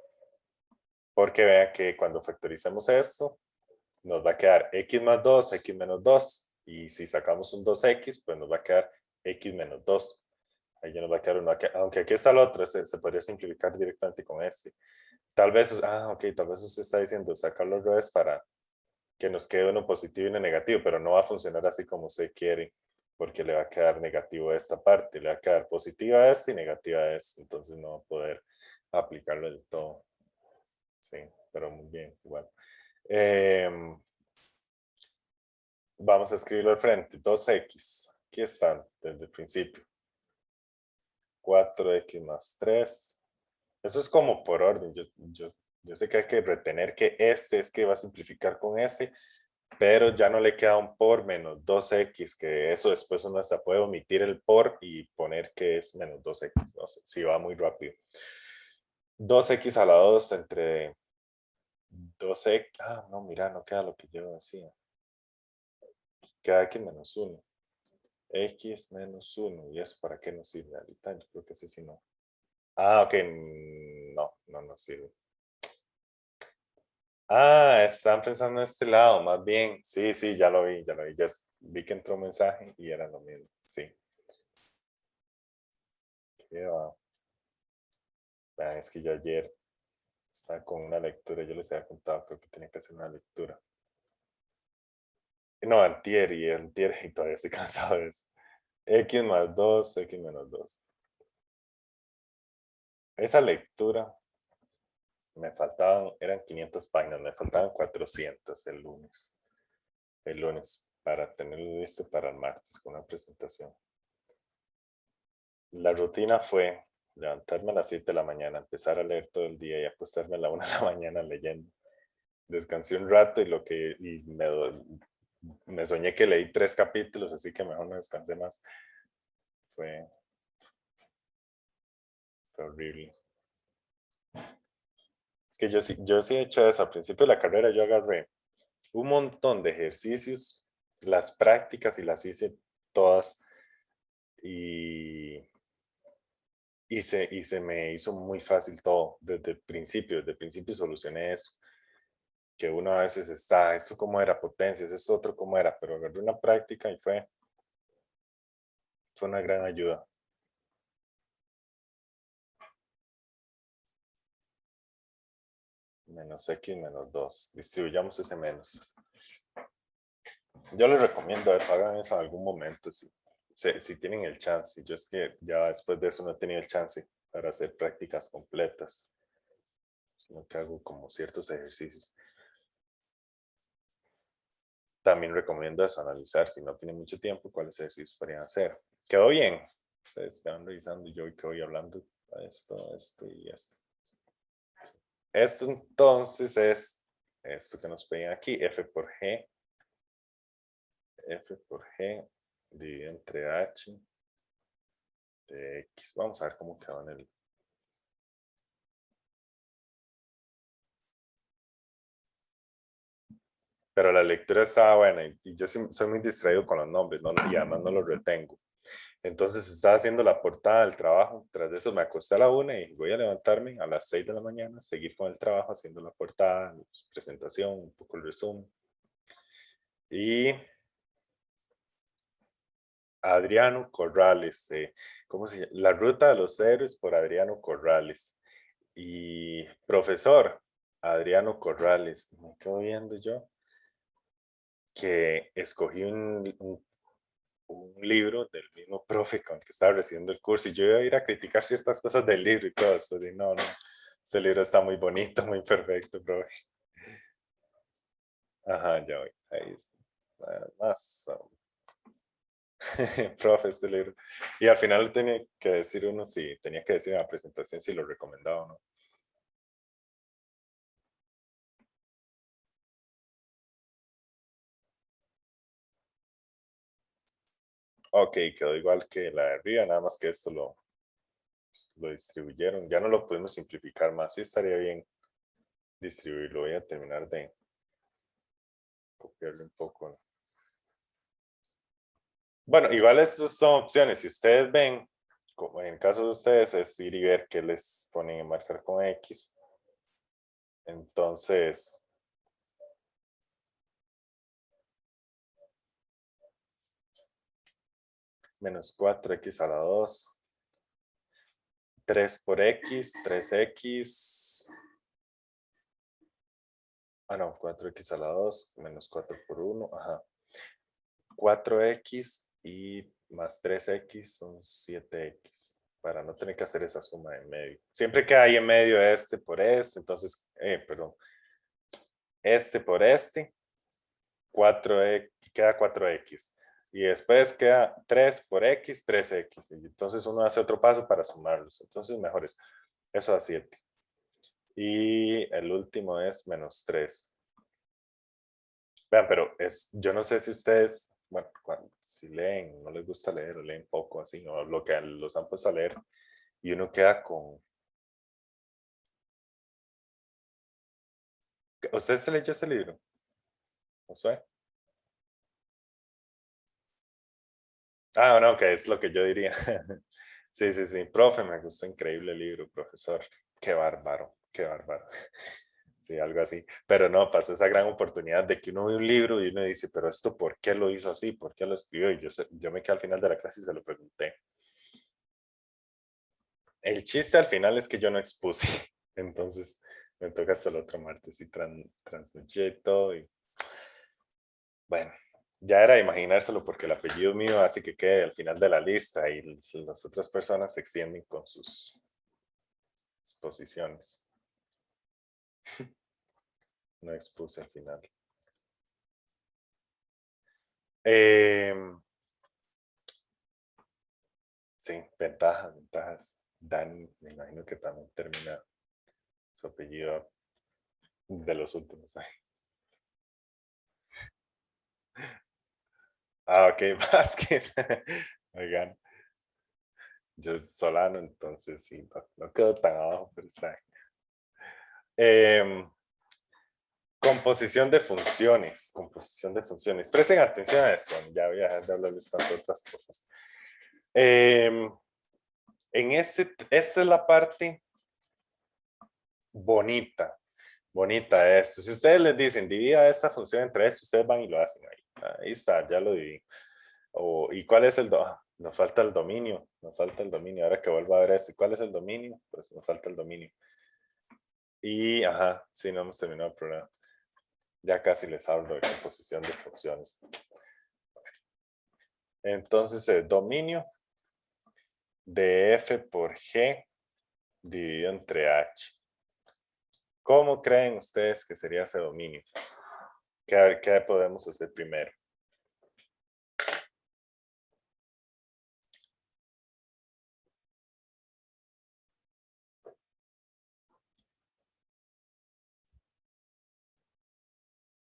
Porque vean que cuando factoricemos esto, nos va a quedar X más 2, X menos 2. Y si sacamos un 2X, pues nos va a quedar X menos 2. Ahí ya nos va a quedar uno. Aunque aquí está el otro, se podría simplificar directamente con este. Tal vez, ok, tal vez usted está diciendo sacarlo al revés para que nos quede uno positivo y uno negativo, pero no va a funcionar así como usted quiere, porque le va a quedar negativo a esta parte, le va a quedar positiva a esta y negativa a esta, entonces no va a poder aplicarlo del todo. Sí, pero muy bien, igual. Vamos a escribirlo al frente, 2x, aquí están desde el principio. 4x más 3. Eso es como por orden, yo sé que hay que retener que este es que va a simplificar con este, pero ya no le queda un por menos 2x, que eso después uno hasta puede omitir el por y poner que es menos 2x, no sé, si va muy rápido. 2x a la 2 entre 2x, no, mira, no queda lo que yo decía. Queda x menos 1. X menos 1, ¿y eso para qué nos sirve ahorita? Yo creo que ese sí no. Ok, no nos sirve. Están pensando en este lado, más bien. Sí, sí, ya lo vi. Ya vi que entró un mensaje y era lo mismo. Sí. ¿Qué va? Vean, es que yo ayer estaba con una lectura, yo les había contado, creo que tenía que hacer una lectura. No, antier y todavía estoy cansado de eso. X más 2, X menos 2. Esa lectura me faltaban, eran 500 páginas, me faltaban 400 el lunes. El lunes para tenerlo listo para el martes con una presentación. La rutina fue levantarme a las 7 de la mañana, empezar a leer todo el día y acostarme a la 1 de la mañana leyendo. Descansé un rato y me soñé que leí 3 capítulos, así que mejor no descansé más. Fue horrible. Es que yo sí he hecho eso. Al principio de la carrera yo agarré un montón de ejercicios, las prácticas y las hice todas y se me hizo muy fácil todo desde el principio solucioné eso, que uno a veces está, eso cómo era potencia, eso otro cómo era, pero agarré una práctica y fue una gran ayuda. Menos X menos 2, distribuyamos ese menos. Yo les recomiendo eso, hagan eso en algún momento, si tienen el chance. Yo es que ya después de eso no he tenido el chance para hacer prácticas completas, sino que hago como ciertos ejercicios. También recomiendo eso, analizar si no tienen mucho tiempo, cuáles ejercicios podrían hacer. ¿Quedó bien? Ustedes van revisando y yo que voy hablando esto y esto. Esto entonces es esto que nos pedían aquí, F por G. F por G dividido entre H de X. Vamos a ver cómo quedó en el... Pero la lectura estaba buena y yo soy muy distraído con los nombres, ¿no? Y además no los retengo. Entonces estaba haciendo la portada del trabajo. Tras de eso me acosté a la 1 y voy a levantarme a las 6 de la mañana, seguir con el trabajo, haciendo la portada, presentación, un poco el resumen. Y Adriano Corrales, ¿cómo se llama? La ruta de los héroes por Adriano Corrales. Y profesor Adriano Corrales, me quedo viendo yo que escogí un libro del mismo profe con el que estaba recibiendo el curso y yo iba a ir a criticar ciertas cosas del libro y todo, después de no, este libro está muy bonito, muy perfecto, profe. Ajá, ya voy, ahí está. Más. Profe, este libro. Y al final tenía que decir uno si tenía que decir en la presentación si lo recomendaba o no. Ok, quedó igual que la de arriba, nada más que esto lo distribuyeron. Ya no lo pudimos simplificar más. Sí estaría bien distribuirlo. Voy a terminar de copiarle un poco. Bueno, igual estas son opciones. Si ustedes ven, como en el caso de ustedes, es ir y ver qué les ponen en marcar con X. Entonces, menos 4x a la 2. 3 por X, 3X. Ah, no, 4X a la 2, menos 4 por 1. Ajá. 4X y más 3X son 7X. Para no tener que hacer esa suma en medio. Siempre que hay en medio este por este, entonces, perdón. Este por este, 4X, queda 4X. Y después queda 3 por X, 3X. Y entonces uno hace otro paso para sumarlos. Entonces mejor es. Eso da 7. Y el último es menos 3. Vean, pero yo no sé si ustedes, bueno, si leen, no les gusta leer o leen poco así, o lo que los han puesto a leer, y uno queda con... ¿Usted se leyó ese libro? ¿No sé? Ah, no, que es lo que yo diría. Sí, sí, sí. Profe, me gustó increíble el libro, profesor. Qué bárbaro, qué bárbaro. Sí, algo así. Pero no, pasa esa gran oportunidad de que uno ve un libro y uno dice, pero esto, ¿por qué lo hizo así? ¿Por qué lo escribió? Y yo me quedé al final de la clase y se lo pregunté. El chiste al final es que yo no expuse. Entonces me toca hasta el otro martes y transnoché y todo. Y bueno, ya era de imaginárselo porque el apellido mío hace que quede al final de la lista y las otras personas se extienden con sus posiciones. No expuse al final. Sí, ventajas, ventajas. Dan, me imagino que también termina su apellido de los últimos. Ah, ok, Vázquez. Oigan, yo soy Solano, entonces sí, no quedo tan abajo, pero está. Composición de funciones. Composición de funciones. Presten atención a esto. Ya voy a dejar de hablarles tanto de otras cosas. Esta es la parte bonita. Bonita de esto. Si ustedes les dicen, divida esta función entre esto, ustedes van y lo hacen ahí. Ahí está, ya lo dividí. ¿Y cuál es el nos falta el dominio, nos falta el dominio. Ahora que vuelvo a ver eso, ¿cuál es el dominio? Pues nos falta el dominio. Y, ajá, sí, no hemos terminado el programa. Ya casi les hablo de composición de funciones. Entonces, el dominio de f por g dividido entre h. ¿Cómo creen ustedes que sería ese dominio? ¿Qué podemos hacer primero?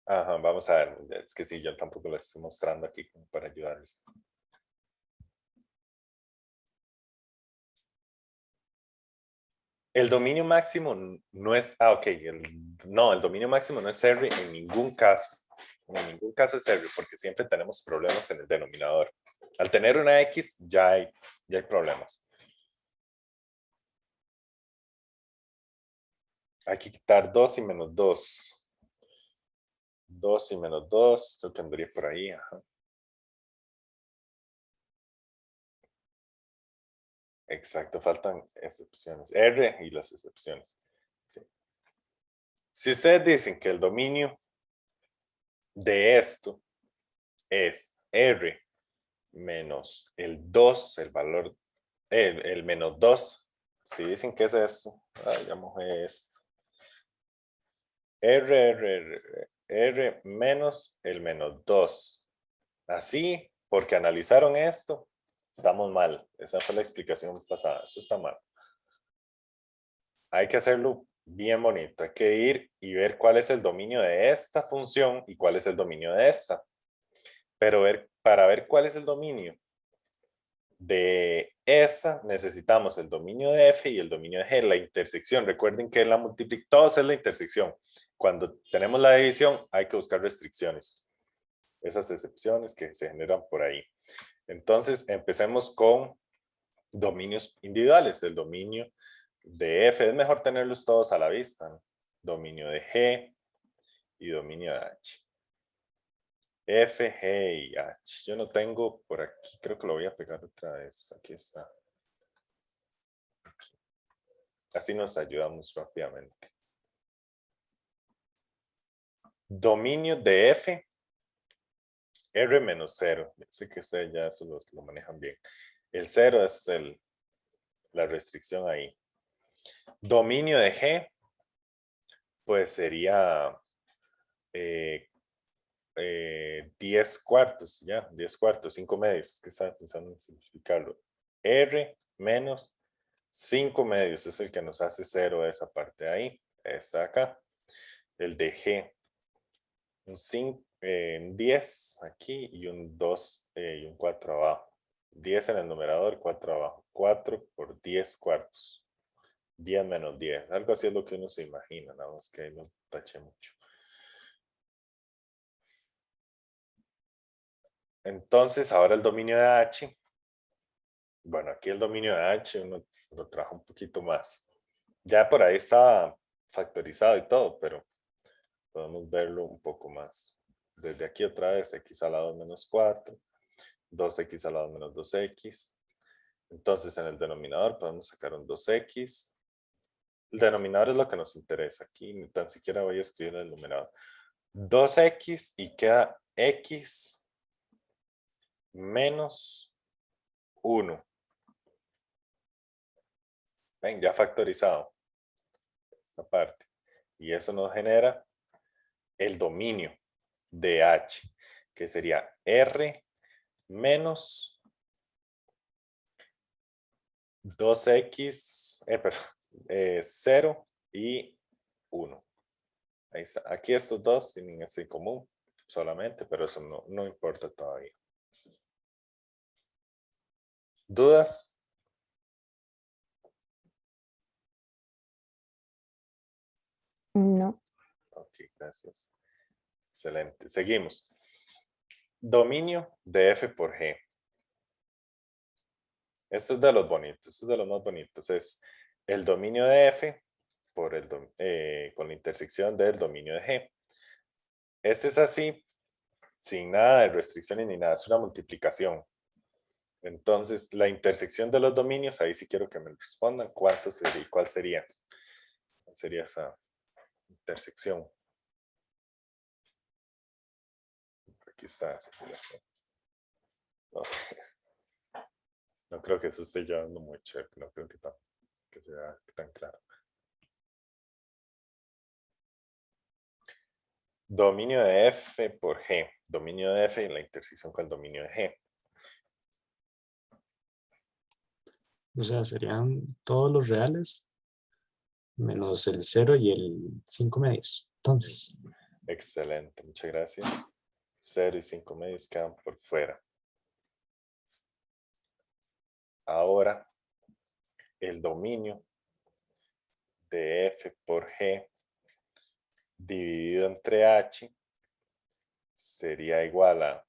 Ajá, vamos a ver. Es que sí, yo tampoco les estoy mostrando aquí como para ayudarles. El dominio máximo no es... Ah, ok. No, el dominio máximo no es R en ningún caso. En ningún caso es R porque siempre tenemos problemas en el denominador. Al tener una X ya hay problemas. Hay que quitar 2 y menos 2. 2 y menos 2, lo tendría por ahí. Ajá. Exacto, faltan excepciones. R y las excepciones. Sí. Si ustedes dicen que el dominio de esto es R menos el 2, el valor, el menos 2, si dicen que es esto, ya mojé esto. R menos el menos 2. Así porque analizaron esto, estamos mal. Esa fue la explicación pasada. Eso está mal. Hay que hacerlo bien bonito. Hay que ir y ver cuál es el dominio de esta función y cuál es el dominio de esta. Pero para ver cuál es el dominio de esta, necesitamos el dominio de f y el dominio de g, la intersección. Recuerden que la todos es la intersección. Cuando tenemos la división, hay que buscar restricciones. Esas excepciones que se generan por ahí. Entonces, empecemos con dominios individuales. El dominio de f, es mejor tenerlos todos a la vista, ¿no? Dominio de g y dominio de h. F, G y H. Yo no tengo por aquí, creo que lo voy a pegar otra vez. Aquí está. Aquí. Así nos ayudamos rápidamente. Dominio de F, R menos 0. Sé que ustedes ya eso lo manejan bien. El 0 es la restricción ahí. Dominio de G, pues sería 10 cuartos, ya, 10 cuartos, 5 medios, es que estaba pensando en simplificarlo. R menos 5 medios es el que nos hace 0 de esa parte de ahí, está acá. El de G, un 10 aquí y un 2 y un 4 abajo. 10 en el numerador, 4 abajo. 4 por 10 cuartos. 10 menos 10, algo así es lo que uno se imagina, nada más que ahí no taché mucho. Entonces, ahora el dominio de H. Bueno, aquí el dominio de H uno lo trajo un poquito más. Ya por ahí estaba factorizado y todo, pero podemos verlo un poco más. Desde aquí otra vez, x a la 2 menos 4, 2x a la 2 menos 2x. Entonces, en el denominador podemos sacar un 2x. El denominador es lo que nos interesa. Aquí ni tan siquiera voy a escribir el numerador. 2x y queda x menos 1. Ven, ya factorizado esta parte. Y eso nos genera el dominio de H, que sería R menos 2x, perdón, 0 y 1. Ahí está. Aquí estos dos tienen eso en común solamente, pero eso no importa todavía. ¿Dudas? No. Ok, gracias. Excelente. Seguimos. Dominio de F por G. Esto es de los bonitos, esto es de los más bonitos. Es el dominio de F por con la intersección del dominio de G. Este es así, sin nada de restricciones ni nada, es una multiplicación. Entonces, la intersección de los dominios, ahí sí quiero que me respondan cuánto sería y cuál sería. ¿Cuál sería esa intersección? Aquí está. No, no creo que eso esté llevando mucho, no creo que sea tan claro. Dominio de F por G. Dominio de F y la intersección con el dominio de G. O sea, serían todos los reales menos el 0 y el 5 medios. Entonces, Excelente, muchas gracias. 0 y 5 medios quedan por fuera. Ahora, el dominio de F por G dividido entre H sería igual a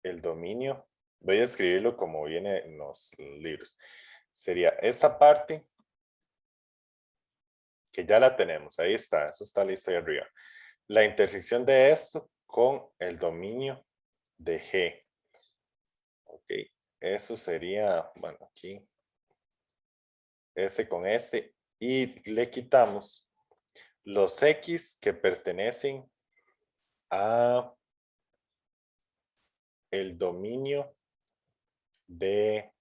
el dominio. Voy a escribirlo como viene en los libros. Sería esta parte que ya la tenemos. Ahí está, eso está listo ahí arriba. La intersección de esto con el dominio de G. Ok, eso sería, bueno, aquí. Este con este. Y le quitamos los X que pertenecen a el dominio de,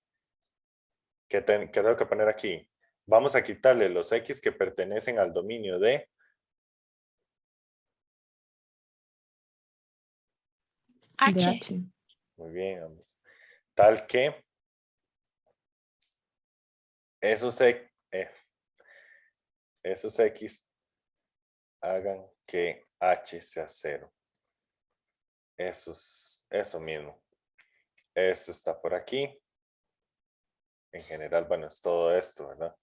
que tengo que poner aquí. Vamos a quitarle los X que pertenecen al dominio de De H. H. Muy bien, ambos. Tal que esos X hagan que H sea 0. Eso mismo. Esto está por aquí. En general, bueno, es todo esto, ¿verdad?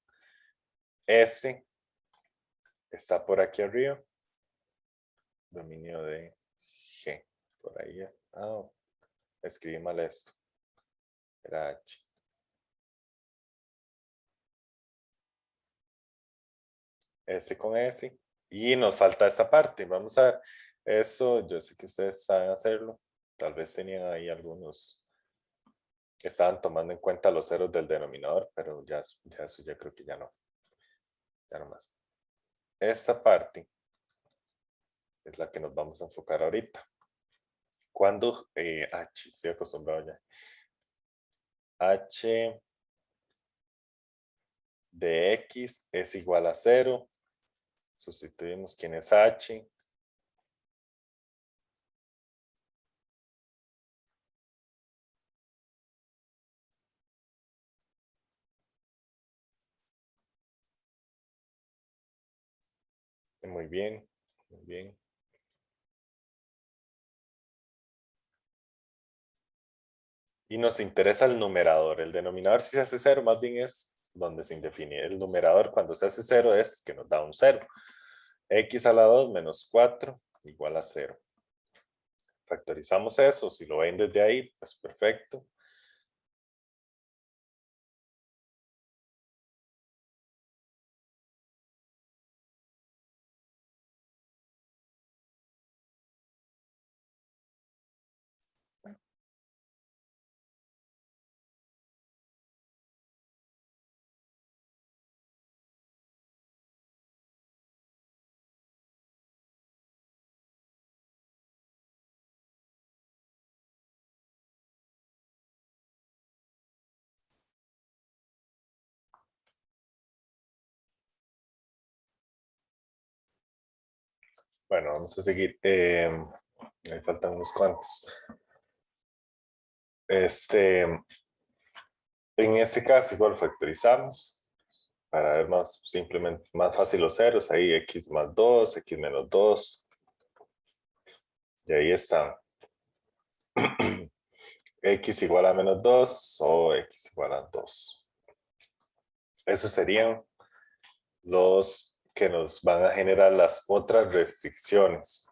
Este está por aquí arriba. Dominio de G. Por ahí. Escribí mal esto. Era H. S con S. Y nos falta esta parte. Vamos a ver. Eso, yo sé que ustedes saben hacerlo. Tal vez tenían ahí algunos que estaban tomando en cuenta los ceros del denominador, pero ya eso ya creo que ya no. Ya no más. Esta parte es la que nos vamos a enfocar ahorita. Cuando H, estoy acostumbrado ya. H de X es igual a 0. Sustituimos quién es H. Muy bien, muy bien. Y nos interesa el numerador. El denominador si se hace 0, más bien es donde se indefine. El numerador cuando se hace 0 es que nos da un 0. X a la 2 menos 4 igual a 0. Factorizamos eso. Si lo ven desde ahí, pues perfecto. Bueno, vamos a seguir. Me faltan unos cuantos. En este caso igual factorizamos para ver más simplemente más fácil los ceros. Ahí X más 2, X menos 2. Y ahí están. X igual a menos 2 o X igual a 2. Esos serían los que nos van a generar las otras restricciones.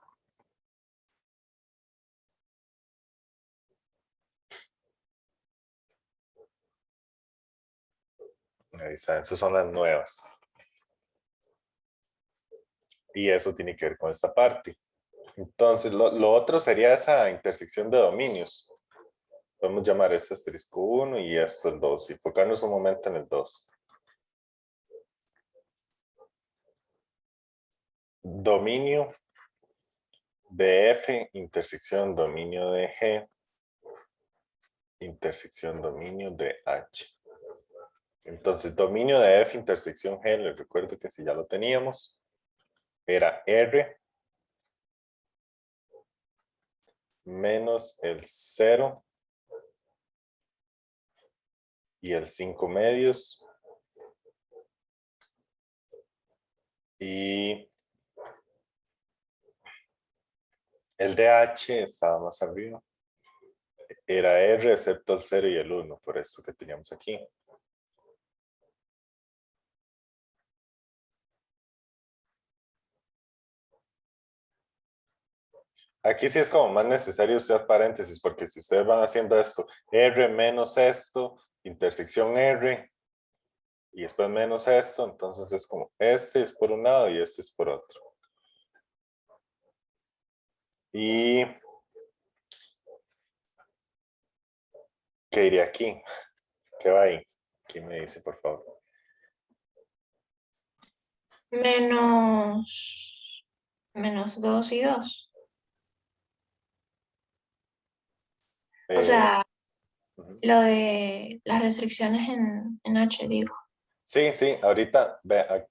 Ahí están, esas son las nuevas. Y eso tiene que ver con esta parte. Entonces, lo otro sería esa intersección de dominios. Podemos llamar esto asterisco 1 y esto el 2. Y enfocarnos un momento en el 2. Dominio de F, intersección dominio de G, intersección dominio de H. Entonces, dominio de F, intersección G, les recuerdo que si ya lo teníamos, era R menos el 0 y el 5 medios. Y el de H estaba más arriba. Era R excepto el 0 y el 1, por eso que teníamos aquí. Aquí sí es como más necesario usar paréntesis, porque si ustedes van haciendo esto, R menos esto, intersección R, y después menos esto, entonces es como este es por un lado y este es por otro. Y ¿qué iría aquí? ¿Qué va ahí? ¿Quién me dice, por favor? Menos 2 y 2. O Eh, sea, ujú. lo de las restricciones en H, digo. Sí, ahorita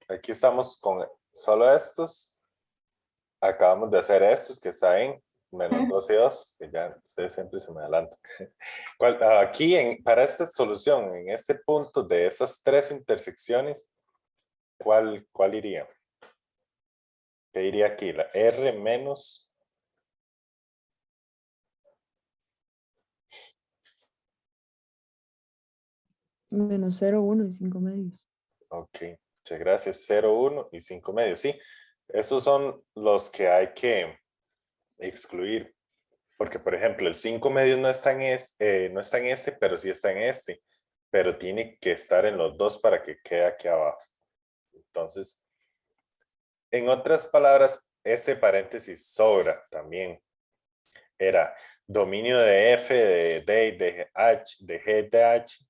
aquí estamos con solo estos. Acabamos de hacer estos que está en menos 12 y 2, que ya ustedes siempre se me adelantan. Aquí, para esta solución, en este punto de esas tres intersecciones, ¿cuál iría? ¿Qué iría aquí? La R menos... Menos 0, 1 y 5 medios. Ok, muchas gracias. 0, 1 y 5 medios. Sí, esos son los que hay que excluir. Porque, por ejemplo, el 5 medios no está no está en este, pero sí está en este. Pero tiene que estar en los dos para que quede aquí abajo. Entonces, en otras palabras, este paréntesis sobra también. Era dominio de F, de D y de H, de G de H.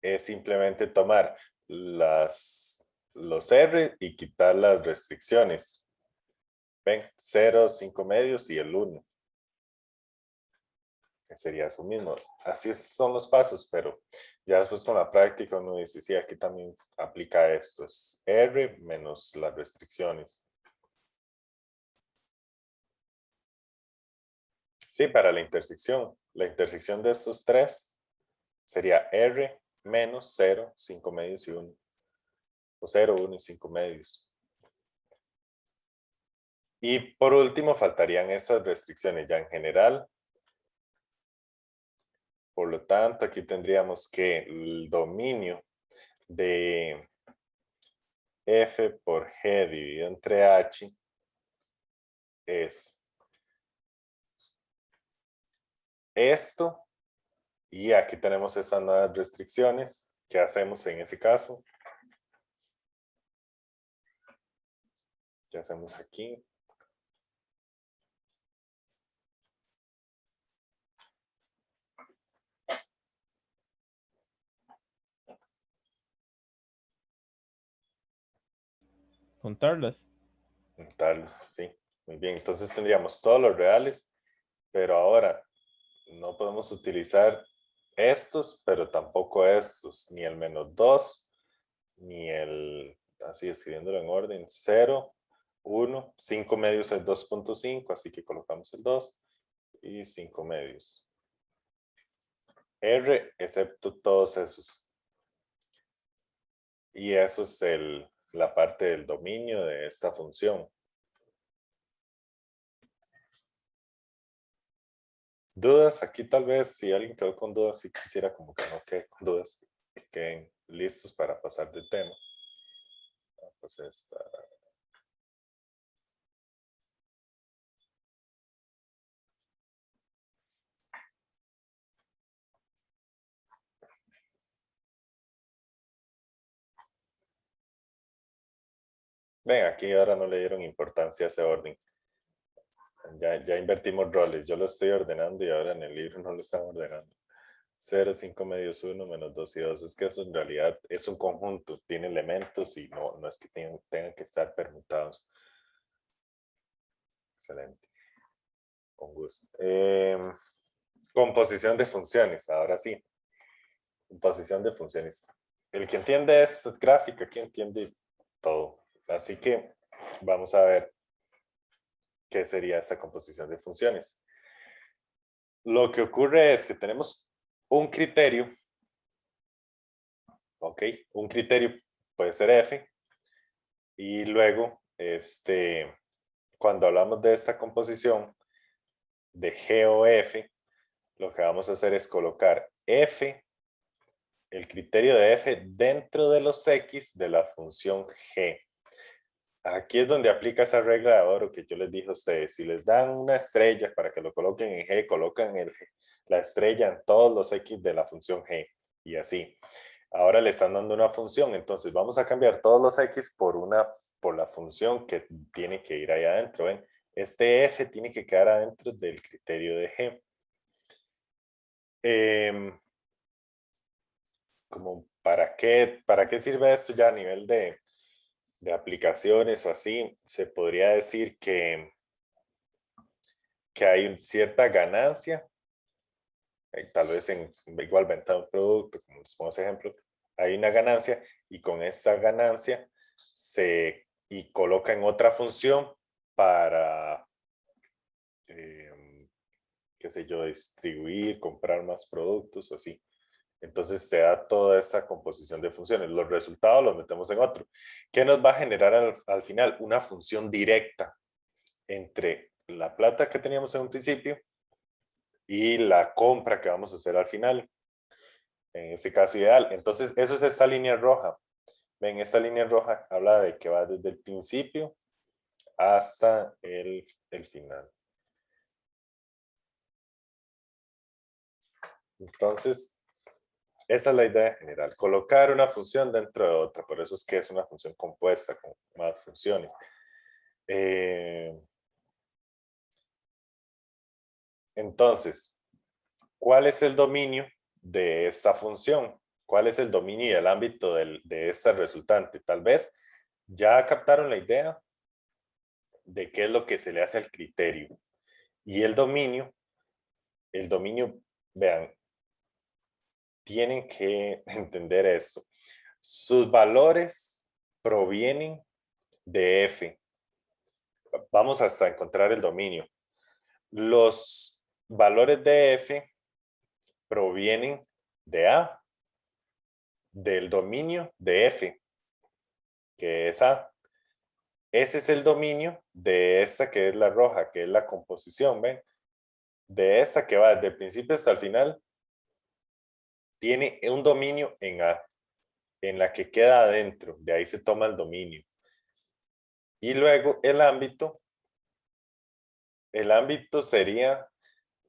Es simplemente tomar los R y quitar las restricciones. ¿Ven? 0, 5 medios y el 1. Que sería eso mismo. Así son los pasos, pero ya después con la práctica uno dice, sí, aquí también aplica esto. Es R menos las restricciones. Sí, para la intersección de estos tres sería R menos 0, 5 medios y 1. O 0, 1 y 5 medios. Y por último faltarían estas restricciones ya en general. Por lo tanto, aquí tendríamos que el dominio de F por G dividido entre H es esto. Y aquí tenemos esas nuevas restricciones. ¿Qué hacemos en ese caso? ¿Qué hacemos aquí? Juntarlas. Juntarlos, sí. Muy bien, entonces tendríamos todos los reales, pero ahora no podemos utilizar estos, pero tampoco estos, ni el menos 2, ni el, así escribiéndolo en orden, 0, 1, 5 medios es 2.5, así que colocamos el 2 y 5 medios. R, excepto todos esos. Y eso es la parte del dominio de esta función. ¿Dudas? Aquí tal vez si alguien quedó con dudas, si quisiera como que no quede con dudas, que queden listos para pasar del tema. Pues esta. Ven, aquí ahora no le dieron importancia a ese orden. Ya invertimos roles. Yo lo estoy ordenando y ahora en el libro no lo están ordenando. 0, 5 medios 1, menos 2 y 2. Es que eso en realidad es un conjunto. Tiene elementos y no es que tengan que estar permutados. Excelente. Con gusto. Composición de funciones. Ahora sí. Composición de funciones. El que entiende esta gráfica, aquí entiende todo. Así que vamos a ver qué sería esta composición de funciones. Lo que ocurre es que tenemos un criterio, ¿ok? Un criterio puede ser f, y luego, cuando hablamos de esta composición de g o f, lo que vamos a hacer es colocar f, el criterio de f, dentro de los x de la función g. Aquí es donde aplica esa regla de oro que yo les dije a ustedes. Si les dan una estrella para que lo coloquen en G, colocan la estrella en todos los X de la función G. Y así. Ahora le están dando una función. Entonces vamos a cambiar todos los X por la función que tiene que ir ahí adentro. ¿Ven? Este F tiene que quedar adentro del criterio de G. ¿Para qué sirve esto ya a nivel de aplicaciones o así? Se podría decir que hay cierta ganancia, tal vez en igual venta de un producto, como les pongo ese ejemplo, hay una ganancia y con esta ganancia y coloca en otra función para qué sé yo, distribuir, comprar más productos o así. Entonces se da toda esa composición de funciones. Los resultados los metemos en otro. ¿Qué nos va a generar al final? Una función directa entre la plata que teníamos en un principio y la compra que vamos a hacer al final. En ese caso ideal. Entonces, eso es esta línea roja. Ven, esta línea roja habla de que va desde el principio hasta el final. Entonces, esa es la idea general. Colocar una función dentro de otra. Por eso es que es una función compuesta con más funciones. Entonces, ¿cuál es el dominio de esta función? ¿Cuál es el dominio y el ámbito de esta resultante? Tal vez ya captaron la idea de qué es lo que se le hace al criterio. Y el dominio, vean, tienen que entender esto. Sus valores provienen de F. Vamos hasta encontrar el dominio. Los valores de F provienen de A, del dominio de F, que es A. Ese es el dominio de esta que es la roja, que es la composición, ¿ven? De esta que va desde el principio hasta el final, tiene un dominio en A, en la que queda adentro, de ahí se toma el dominio. Y luego el ámbito sería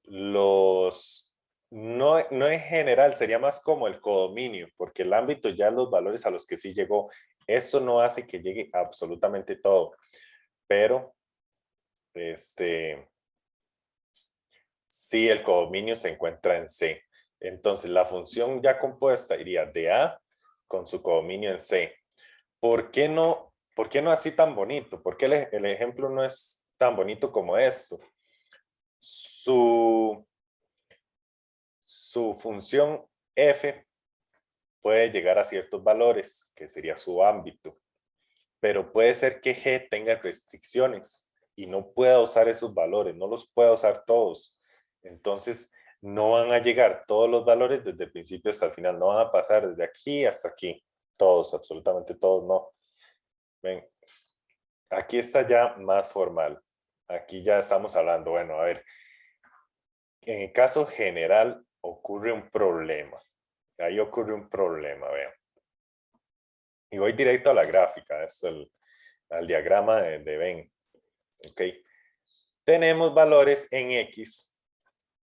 no en general, sería más como el codominio, porque el ámbito ya los valores a los que sí llegó. Esto no hace que llegue absolutamente todo, pero sí, el codominio se encuentra en C. Entonces, la función ya compuesta iría de A con su codominio en C. ¿Por qué no así tan bonito? ¿Por qué el ejemplo no es tan bonito como esto? Su función F puede llegar a ciertos valores, que sería su ámbito. Pero puede ser que G tenga restricciones y no pueda usar esos valores, no los pueda usar todos. Entonces, no van a llegar todos los valores desde el principio hasta el final, no van a pasar desde aquí hasta aquí. Todos, absolutamente todos, no. Ven, aquí está ya más formal. Aquí ya estamos hablando, bueno, a ver, en el caso general ocurre un problema. Ahí ocurre un problema, vean. Y voy directo a la gráfica, es al diagrama de Venn. Ok. Tenemos valores en X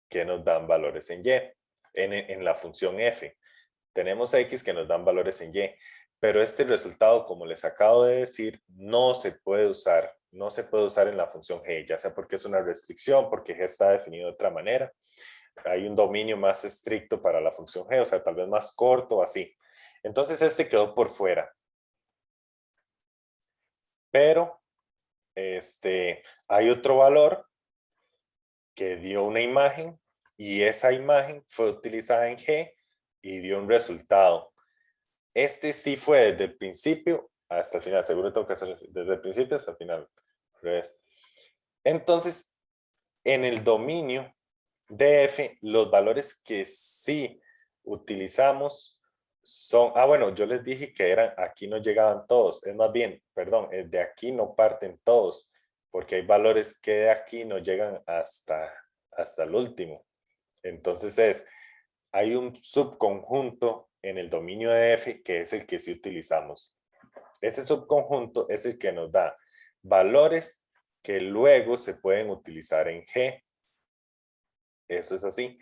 que nos dan valores en Y, en la función F. Tenemos X que nos dan valores en Y, pero este resultado, como les acabo de decir, no se puede usar en la función G, ya sea porque es una restricción, porque G está definido de otra manera. Hay un dominio más estricto para la función G, o sea, tal vez más corto, así. Entonces, este quedó por fuera. Pero, hay otro valor que dio una imagen y esa imagen fue utilizada en G y dio un resultado. Este sí fue desde el principio hasta el final. Seguro tengo que hacer desde el principio hasta el final. Entonces, en el dominio de F, los valores que sí utilizamos son, bueno, yo les dije que aquí no llegaban todos, es más bien, perdón, de aquí no parten todos, porque hay valores que de aquí no llegan hasta el último. Entonces hay un subconjunto en el dominio de F que es el que sí utilizamos. Ese subconjunto es el que nos da valores que luego se pueden utilizar en G. Eso es así.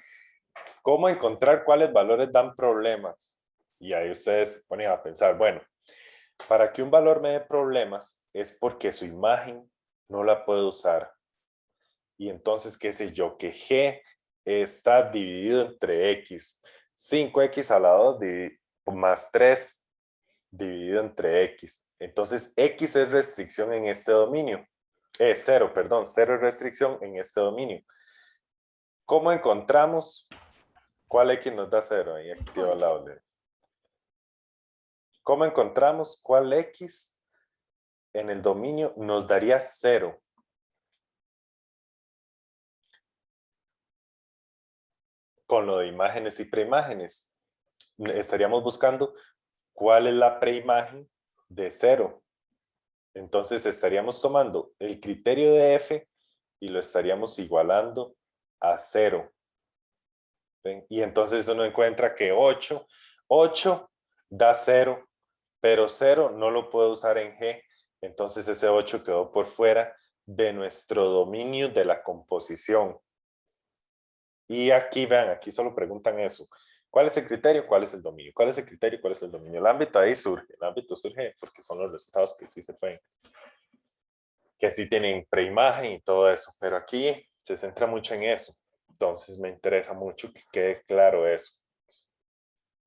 ¿Cómo encontrar cuáles valores dan problemas? Y ahí ustedes se ponen a pensar, bueno, para que un valor me dé problemas es porque su imagen no la puedo usar. Y entonces, qué sé yo, que G está dividido entre X. 5X a la 2 más 3 dividido entre X. Entonces, X es restricción en este dominio. 0, perdón, 0 es restricción en este dominio. ¿Cómo encontramos cuál X nos da 0? Ahí activo al lado de... ¿Cómo encontramos cuál X en el dominio nos daría 0? con lo de imágenes y preimágenes. Estaríamos buscando cuál es la preimagen de 0. Entonces estaríamos tomando el criterio de f y lo estaríamos igualando a 0. ¿Ven? Y entonces uno encuentra que 8 da 0, pero 0 no lo puedo usar en G. Entonces ese 8 quedó por fuera de nuestro dominio de la composición. Y aquí, vean, aquí solo preguntan eso. ¿Cuál es el criterio? ¿Cuál es el dominio? ¿Cuál es el criterio? ¿Cuál es el dominio? El ámbito ahí surge. El ámbito surge porque son los resultados que sí se pueden, que sí tienen preimagen y todo eso. Pero aquí se centra mucho en eso. Entonces me interesa mucho que quede claro eso.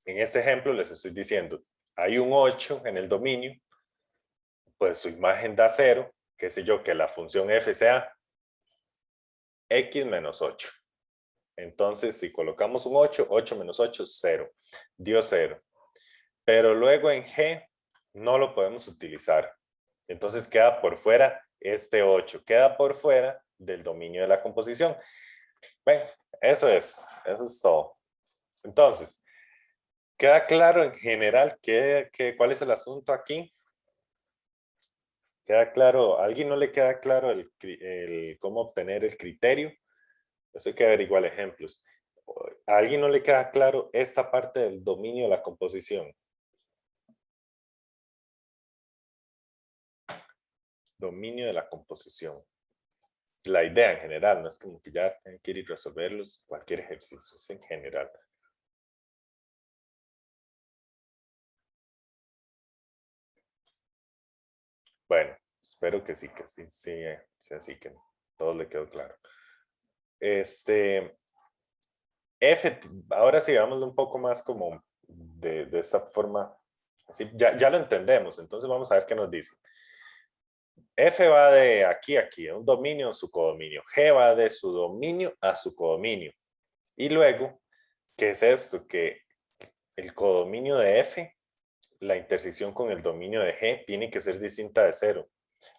En este ejemplo les estoy diciendo, hay un 8 en el dominio, pues su imagen da 0, qué sé yo, que la función f sea x menos 8. Entonces, si colocamos un 8, 8 menos 8 es 0. Dio 0. Pero luego en G no lo podemos utilizar. Entonces queda por fuera este 8. Queda por fuera del dominio de la composición. Bueno, eso es todo. Entonces, ¿queda claro en general cuál es el asunto aquí? ¿Queda claro? ¿A alguien no le queda claro cómo obtener el criterio? Eso hay que averiguar ejemplos. ¿A alguien no le queda claro esta parte del dominio de la composición? Dominio de la composición. La idea en general, no es como que ya tienen que ir y resolverlos, cualquier ejercicio, es en general. Bueno, espero que sí, sea así, que todo le quedó claro. F, ahora sí, vámonos un poco más como de esta forma. Así, ya lo entendemos, entonces vamos a ver qué nos dice. F va de aquí a aquí, un dominio a su codominio. G va de su dominio a su codominio. Y luego, ¿qué es esto? Que el codominio de F, la intersección con el dominio de G, tiene que ser distinta de 0.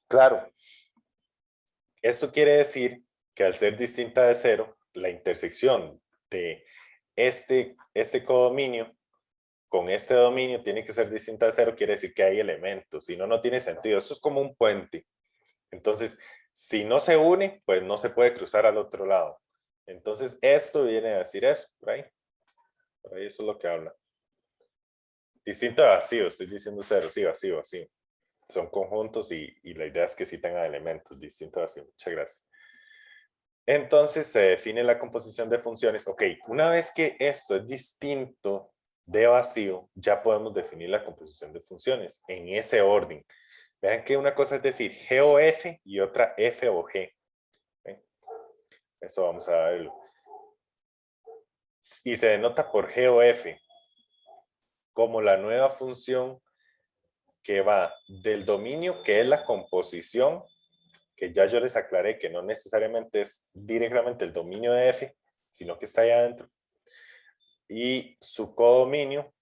Claro, esto quiere decir que al ser distinta de 0, la intersección de este codominio con este dominio tiene que ser distinta de 0, quiere decir que hay elementos, si no, no tiene sentido. Eso es como un puente. Entonces, si no se une, pues no se puede cruzar al otro lado. Entonces, esto viene a decir eso, por ahí. Por ahí eso es lo que habla. Distinto a vacío, estoy diciendo 0, sí, vacío. Son conjuntos y la idea es que sí tengan elementos, distinto a vacío. Muchas gracias. Entonces, se define la composición de funciones. Ok, una vez que esto es distinto de vacío, ya podemos definir la composición de funciones en ese orden. Vean que una cosa es decir G o F y otra F o G. ¿Ven? Eso vamos a verlo. Y se denota por G o F como la nueva función que va del dominio, que es la composición, que ya yo les aclaré que no necesariamente es directamente el dominio de F, sino que está ahí adentro. Y su codominio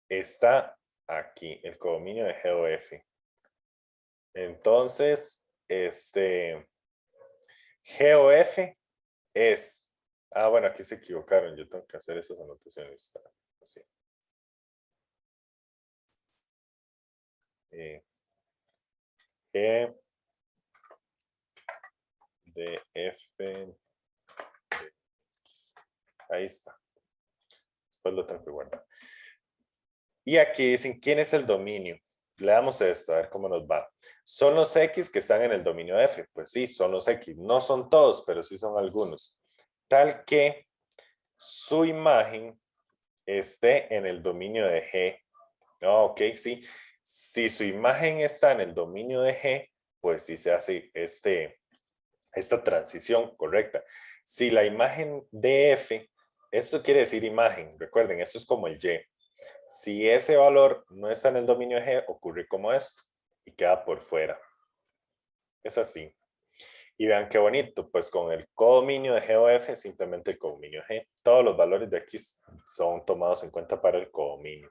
está aquí, el codominio de G o F. Entonces, G o F es... Ah, bueno, aquí se equivocaron. Yo tengo que hacer esas anotaciones. Así. G de F de X. Ahí está. Después lo tengo que guardar. Y aquí dicen, ¿quién es el dominio? Le damos esto, a ver cómo nos va. ¿Son los X que están en el dominio de F? Pues sí, son los X. No son todos, pero sí son algunos. Tal que su imagen esté en el dominio de G. Ok, sí. Si su imagen está en el dominio de G, pues sí se hace esta transición correcta. Si la imagen de F, esto quiere decir imagen, recuerden, esto es como el Y. Si ese valor no está en el dominio de G, ocurre como esto y queda por fuera. Es así. Y vean qué bonito, pues con el codominio de G o F, simplemente el codominio G. Todos los valores de X son tomados en cuenta para el codominio.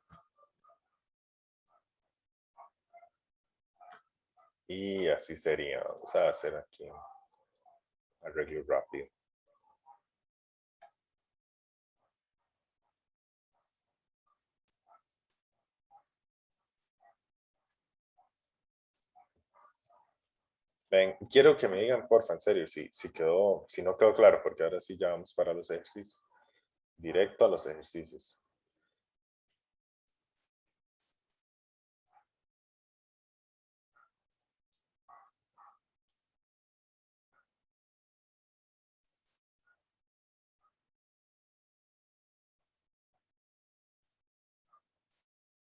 Y así sería. Vamos a hacer aquí un arreglo rápido. Ven, quiero que me digan, porfa, en serio, si no quedó claro, porque ahora sí ya vamos para los ejercicios. Directo a los ejercicios.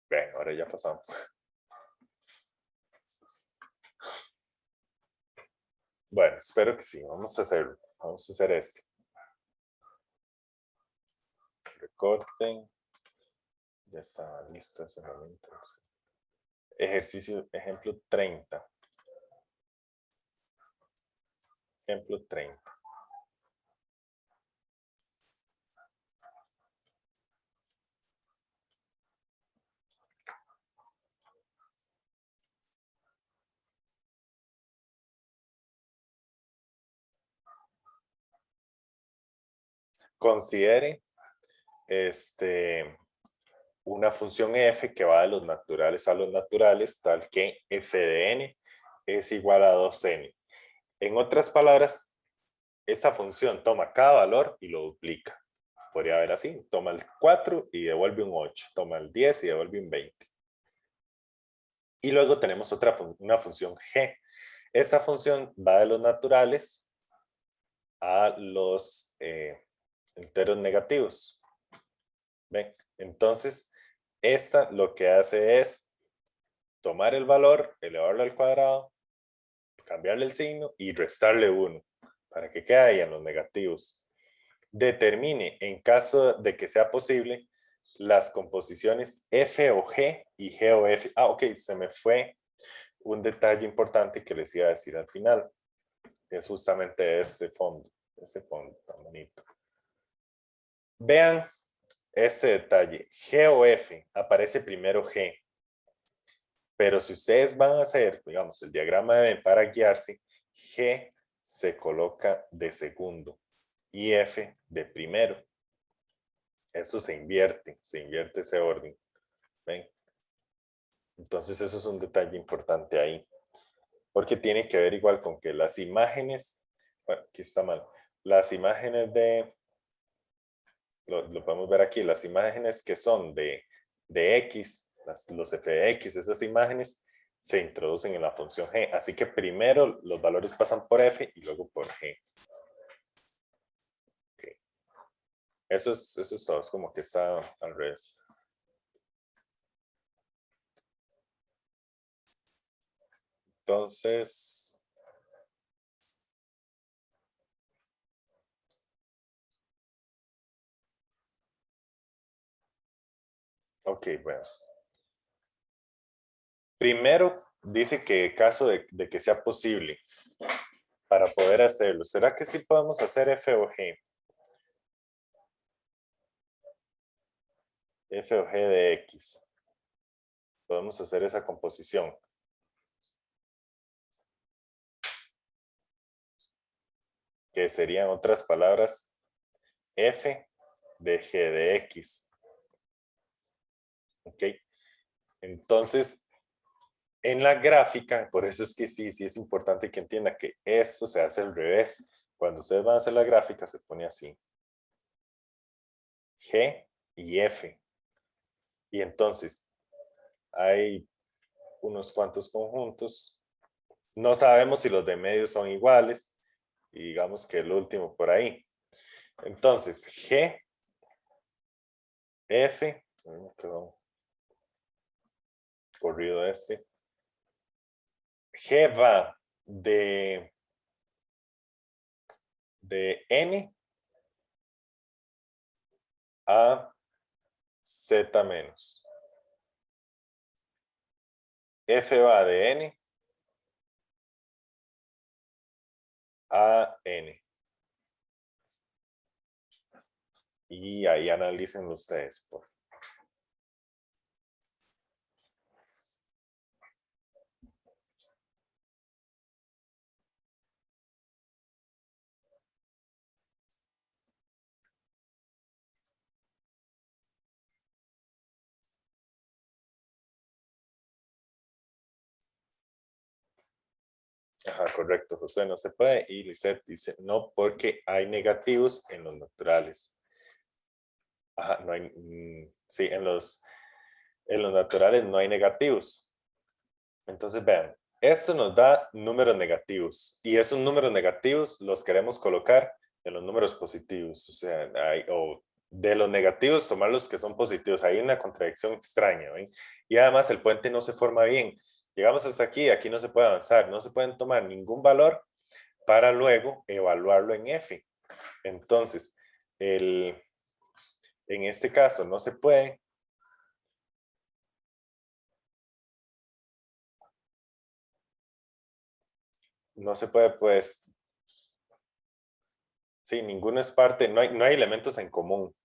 Ven, ahora ya pasamos. Bueno, espero que sí. Vamos a hacerlo. Vamos a hacer esto. Recorten. Ya está listo ese momento. Ejercicio, ejemplo 30. Ejemplo 30. Considere una función f que va de los naturales a los naturales, tal que f de n es igual a 2n. En otras palabras, esta función toma cada valor y lo duplica. Podría ver así, toma el 4 y devuelve un 8, toma el 10 y devuelve un 20. Y luego tenemos una función g. Esta función va de los naturales a los enteros negativos. ¿Ven? Entonces, esta lo que hace es tomar el valor, elevarlo al cuadrado, cambiarle el signo y restarle 1 para que quede ahí en los negativos. Determine, en caso de que sea posible, las composiciones f o g y g o f. Ah, ok, se me fue un detalle importante que les iba a decir al final. Es justamente ese fondo tan bonito. Vean este detalle. G o f, aparece primero G. Pero si ustedes van a hacer, digamos, el diagrama de Venn para guiarse, G se coloca de segundo y F de primero. Eso se invierte ese orden. ¿Ven? Entonces eso es un detalle importante ahí. Porque tiene que ver igual con que las imágenes, bueno, aquí está mal, las imágenes lo podemos ver aquí, las imágenes que son de X, los f de X, esas imágenes se introducen en la función g. Así que primero los valores pasan por f y luego por g. Okay. Eso es todo, es como que está al revés. Entonces, ok, bueno. Primero, dice que en caso de que sea posible, para poder hacerlo, ¿será que sí podemos hacer f o g? F o g de x. Podemos hacer esa composición. Que serían otras palabras f de g de x. ¿Ok? Entonces, en la gráfica, por eso es que sí es importante que entienda que esto se hace al revés. Cuando ustedes van a hacer la gráfica, se pone así. G y F. Y entonces, hay unos cuantos conjuntos. No sabemos si los de medio son iguales. Y digamos que el último por ahí. Entonces, G, F, quedó corrido este. G va de N a Z menos. F va de N a N. Y ahí analicen ustedes. Ajá, correcto, José, no se puede. Y Lisette dice, no, porque hay negativos en los naturales. Ajá, no hay, sí, en los naturales no hay negativos. Entonces, vean, esto nos da números negativos. Y esos números negativos los queremos colocar en los números positivos. O sea, o de los negativos tomar los que son positivos. Hay una contradicción extraña, ¿ven? Y además el puente no se forma bien. Llegamos hasta aquí, aquí no se puede avanzar. No se pueden tomar ningún valor para luego evaluarlo en F. Entonces, en este caso no se puede. No se puede, pues, sí, ninguno es parte, no hay elementos en común.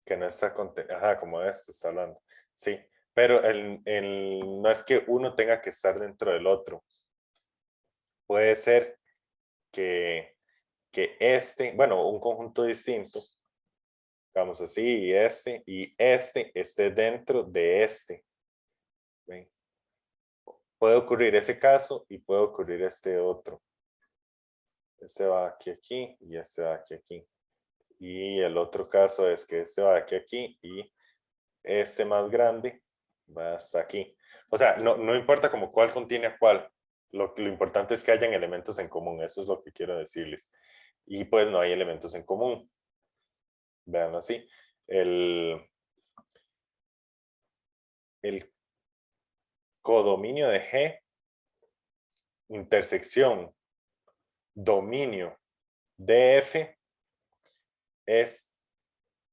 Que no está ajá, como esto está hablando. Sí, pero no es que uno tenga que estar dentro del otro. Puede ser que bueno, un conjunto distinto, digamos así, y este esté dentro de este. ¿Ven? Puede ocurrir ese caso y puede ocurrir este otro. Este va aquí y este va aquí. Y el otro caso es que este va aquí y este más grande va hasta aquí. O sea, no importa como cuál contiene a cuál. Lo importante es que hayan elementos en común. Eso es lo que quiero decirles. Y pues no hay elementos en común. Vean así. El codominio de G, intersección, dominio de F es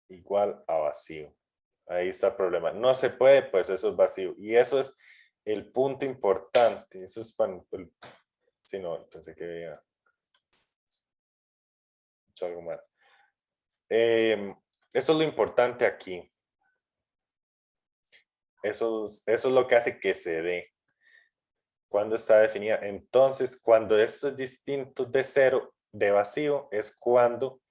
igual a vacío. Ahí está el problema. No se puede, pues eso es vacío. Y eso es el punto importante. Eso es para... Sí, no, pensé que había hecho algo mal. Eso es lo importante aquí. Eso es lo que hace que se dé. Cuando está definida. Entonces, cuando esto es distinto de cero, de vacío, es cuando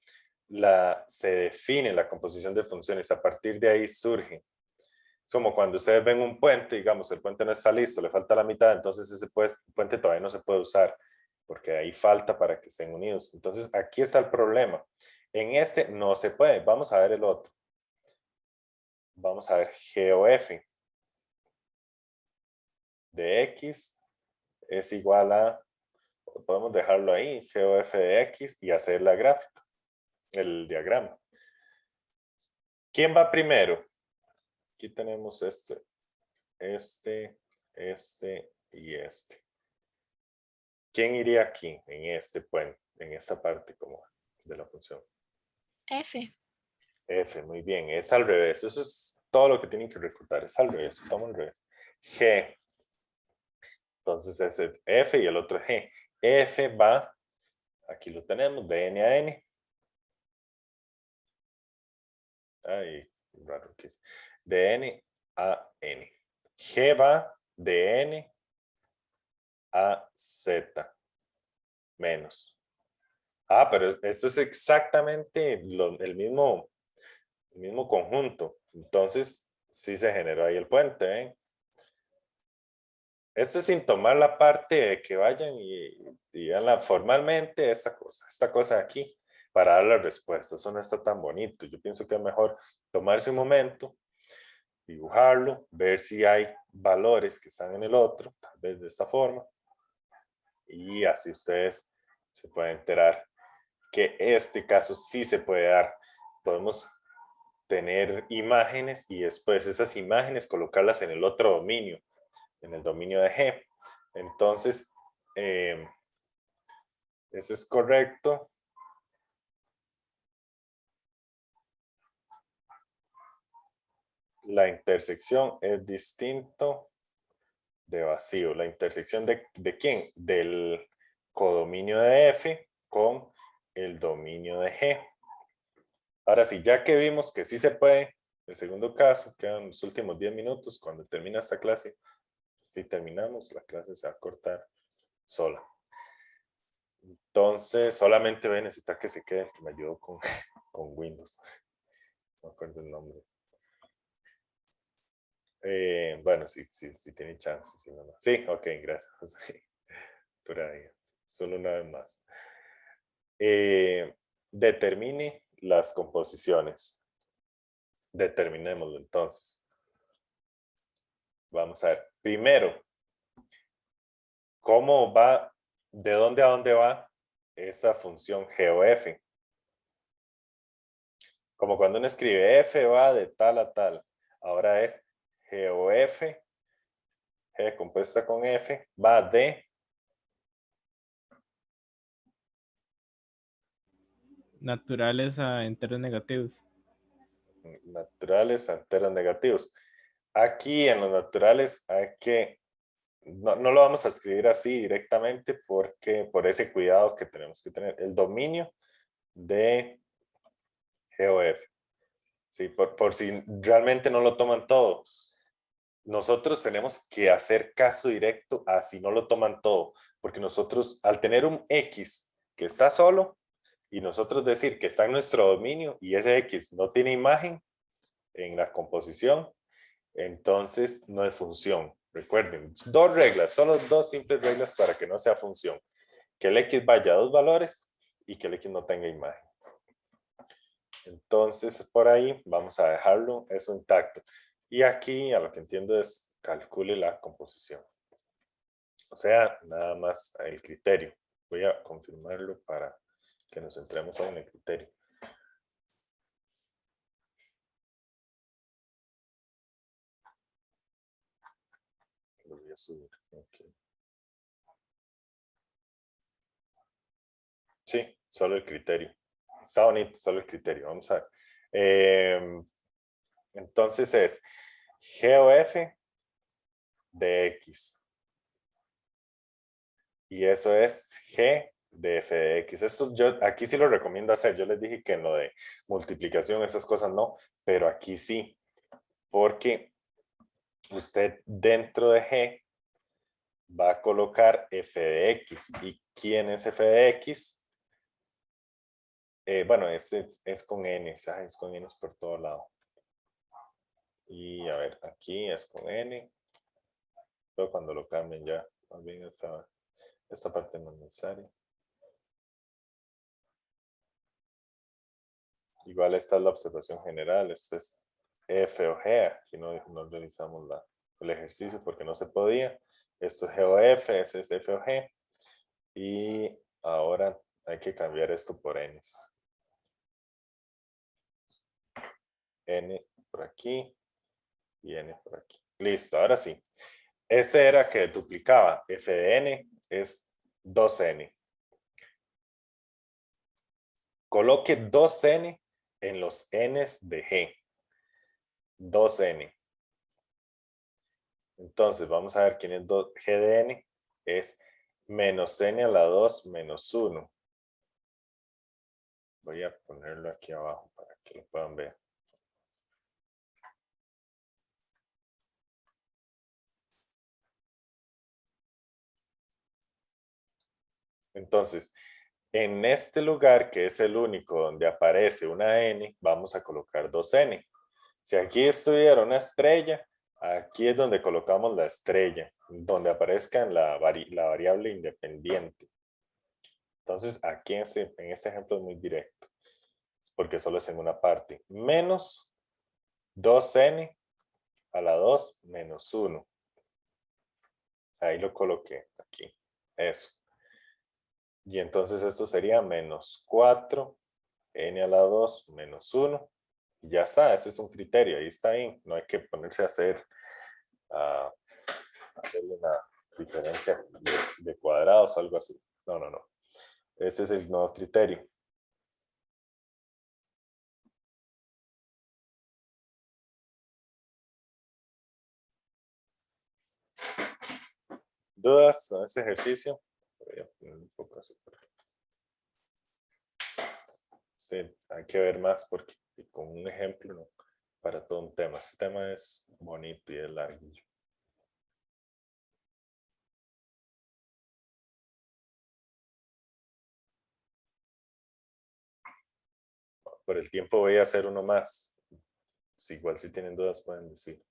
se define la composición de funciones. A partir de ahí surge. Es como cuando ustedes ven un puente, digamos, el puente no está listo, le falta la mitad, entonces ese puente todavía no se puede usar, porque ahí falta para que estén unidos. Entonces, aquí está el problema. En este no se puede. Vamos a ver el otro. Vamos a ver G o F de X es igual a, podemos dejarlo ahí, G o F de X y hacer la gráfica, el diagrama. ¿Quién va primero? Aquí tenemos este y este. ¿Quién iría aquí, en este puente, en esta parte como de la función? F. F, muy bien, es al revés. Eso es todo lo que tienen que recordar, es al revés, toma al revés. G. Entonces es el F y el otro G. F va, aquí lo tenemos, de N a N. Ay, raro que es. De N a N. G va de N a Z menos. Ah, pero esto es exactamente el mismo conjunto. Entonces, sí se generó ahí el puente. ¿Eh? Esto es sin tomar la parte de que vayan y digan formalmente esta cosa de aquí, para dar la respuesta. Eso no está tan bonito. Yo pienso que es mejor tomarse un momento, dibujarlo, ver si hay valores que están en el otro, tal vez de esta forma. Y así ustedes se pueden enterar que este caso sí se puede dar. Podemos tener imágenes y después esas imágenes colocarlas en el otro dominio, en el dominio de G. Entonces, eso es correcto. La intersección es distinto de vacío. ¿La intersección de quién? Del codominio de F con el dominio de G. Ahora sí, ya que vimos que sí se puede, el segundo caso, quedan los últimos 10 minutos, cuando termina esta clase, si terminamos, la clase se va a cortar sola. Entonces, solamente voy a necesitar que se quede el que me ayudó con Windows. No me acuerdo el nombre. Bueno, sí tiene chance. Si no, no. Sí, ok, gracias, José. Por ahí. Solo una vez más. Determine las composiciones. Determinémoslo entonces. Vamos a ver. Primero, ¿cómo va? ¿De dónde a dónde va esta función g o f? Como cuando uno escribe f va de tal a tal. Ahora es g o f, g compuesta con f, va de Naturales a enteros negativos. naturales a enteros negativos. Aquí en los naturales hay que, no lo vamos a escribir así directamente porque por ese cuidado que tenemos que tener. El dominio de g o f. Sí, por si realmente no lo toman todo. Nosotros tenemos que hacer caso directo a si no lo toman todo, porque nosotros al tener un X que está solo y nosotros decir que está en nuestro dominio y ese X no tiene imagen en la composición, entonces no es función. Recuerden, dos reglas, solo dos simples reglas para que no sea función. Que el X vaya a dos valores y que el X no tenga imagen. Entonces, por ahí vamos a dejarlo eso intacto. Y aquí, a lo que entiendo es, calcule la composición. O sea, nada más el criterio. Voy a confirmarlo para que nos centremos en el criterio. Lo voy a subir. Okay. Sí, solo el criterio. Está bonito, solo el criterio. Vamos a ver. Entonces es G o F de X. Y eso es G de f de x. Esto yo aquí sí lo recomiendo hacer. Yo les dije que en lo de multiplicación esas cosas no, pero aquí sí, porque usted dentro de G va a colocar f de x. ¿Y quién es f de x? Bueno, este es con n, es con n por todo lado. Y a ver, aquí es con n. Pero cuando lo cambien ya, más bien esta parte no es necesaria. Igual esta es la observación general, esto es F o G, aquí no realizamos el ejercicio porque no se podía. Esto es G o F, ese es F o G. Y ahora hay que cambiar esto por N. N por aquí y N por aquí. Listo, ahora sí. Este era que duplicaba F de N, es 2N. Coloque 2N en los N's de G. 2N. Entonces, vamos a ver quién es G de N. Es menos N a la 2 menos 1. Voy a ponerlo aquí abajo para que lo puedan ver. Entonces, en este lugar, que es el único donde aparece una N, vamos a colocar 2N. Si aquí estuviera una estrella, aquí es donde colocamos la estrella, donde aparezca la variable independiente. Entonces, aquí en este ejemplo es muy directo, porque solo es en una parte. Menos 2N a la 2 menos 1. Ahí lo coloqué, aquí. Eso. Y entonces esto sería menos 4, n a la 2 menos 1. Y ya está, ese es un criterio, ahí está bien. No hay que ponerse a hacer una diferencia de cuadrados o algo así. No, no, no. Ese es el nuevo criterio. ¿Dudas en este ejercicio? Voy a poner un poco así. Sí, hay que ver más porque con un ejemplo no, para todo un tema. Este tema es bonito y es larguillo. Por el tiempo voy a hacer uno más. Si igual si tienen dudas pueden decir.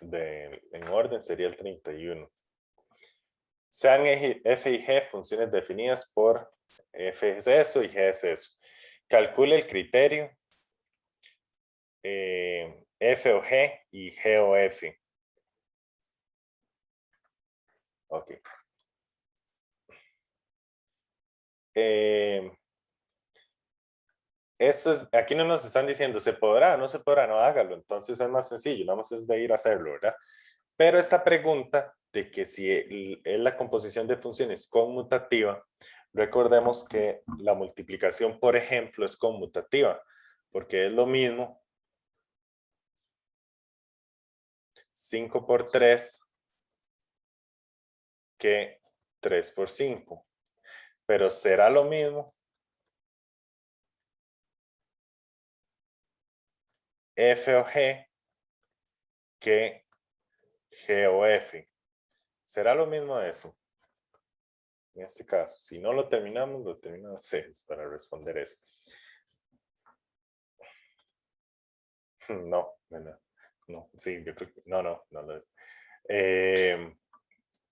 en orden sería el 31. Sean f y g funciones definidas por f es eso y g es eso. Calcule el criterio f o g y g o f. Ok. Esto es, aquí no nos están diciendo se podrá, no se podrá, no hágalo. Entonces es más sencillo, nada más es de ir a hacerlo, ¿verdad? Pero esta pregunta de que si es la composición de funciones conmutativa, recordemos que la multiplicación, por ejemplo, es conmutativa, porque es lo mismo 5 por 3 que 3 por 5. Pero será lo mismo f o g que g o f. ¿Será lo mismo eso? En este caso, si no lo terminamos para responder eso. No, sí, yo creo que no lo es.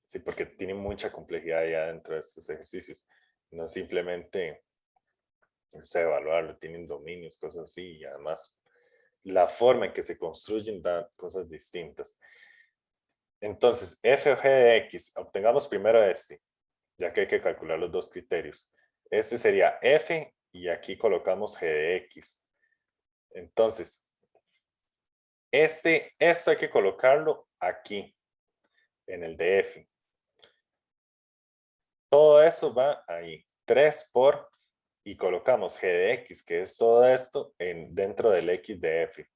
Sí, porque tiene mucha complejidad ya dentro de estos ejercicios. No simplemente, o sea, evaluarlo, tienen dominios, cosas así, y además la forma en que se construyen da cosas distintas. Entonces, f o g de x, obtengamos primero este, ya que hay que calcular los dos criterios. Este sería f y aquí colocamos g de x. Entonces, esto hay que colocarlo aquí, en el de f. Todo eso va ahí. 3 por, y colocamos g de x, que es todo esto, dentro del x de f.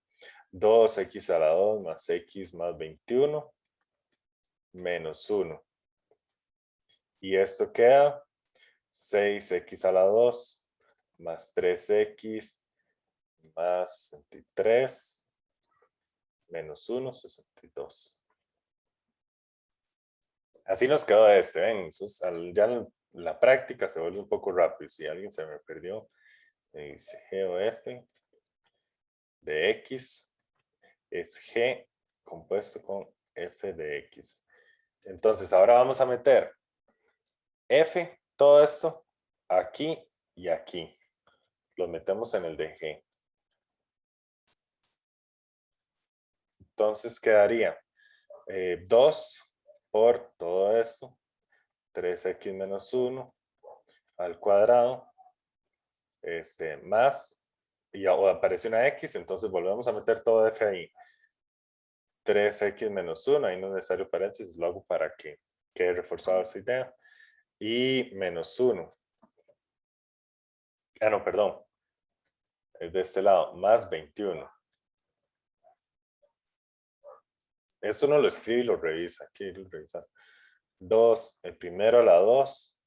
2x a la 2 más x más 21 menos 1. Y esto queda 6x a la 2 más 3x más 63 menos 1, 62. Así nos quedó este, ¿ven? Entonces, ya en la práctica se vuelve un poco rápido. Si alguien se me perdió, me dice g o f de x es g compuesto con f de x. Entonces, ahora vamos a meter f, todo esto, aquí y aquí. Lo metemos en el de g. Entonces quedaría 2 por todo esto, 3x menos 1 al cuadrado, más, y aparece una x, entonces volvemos a meter todo f ahí. 3x menos 1, ahí no es necesario paréntesis, lo hago para que quede reforzada esa idea. Y menos 1. Ah, no, perdón. Es de este lado, más 21. Esto no lo escribe y lo revisa. Aquí lo revisa. 2, el primero a la 2,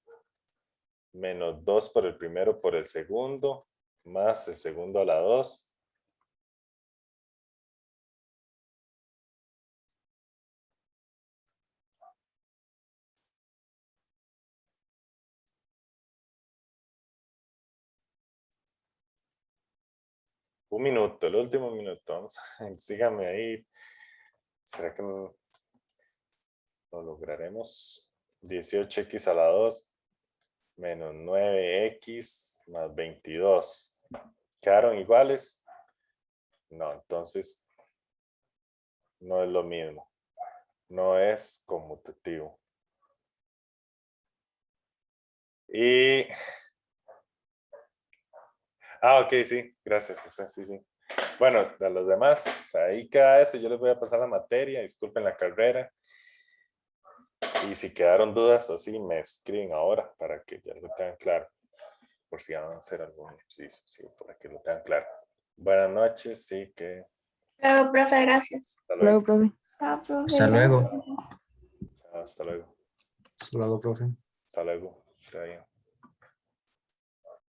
menos 2 por el primero por el segundo, más el segundo a la 2. Un minuto, el último minuto. Vamos, síganme ahí. ¿Será que lo lograremos? 18x a la 2 menos 9x más 22. ¿Quedaron iguales? No, entonces no es lo mismo. No es conmutativo. Y... ok, sí. Gracias, José. Sí, sí. Bueno, a los demás, ahí queda eso. Yo les voy a pasar la materia. Disculpen la carrera. Y si quedaron dudas o así, me escriben ahora para que ya lo tengan claro. Por si van a hacer algún ejercicio, sí, para que lo tengan claro. Buenas noches, sí que... Luego, profe, gracias. Hasta Luego, luego. profe. Chao, profe, Hasta luego. gracias. Hasta luego. Hasta luego, profe. Hasta luego. Está bien.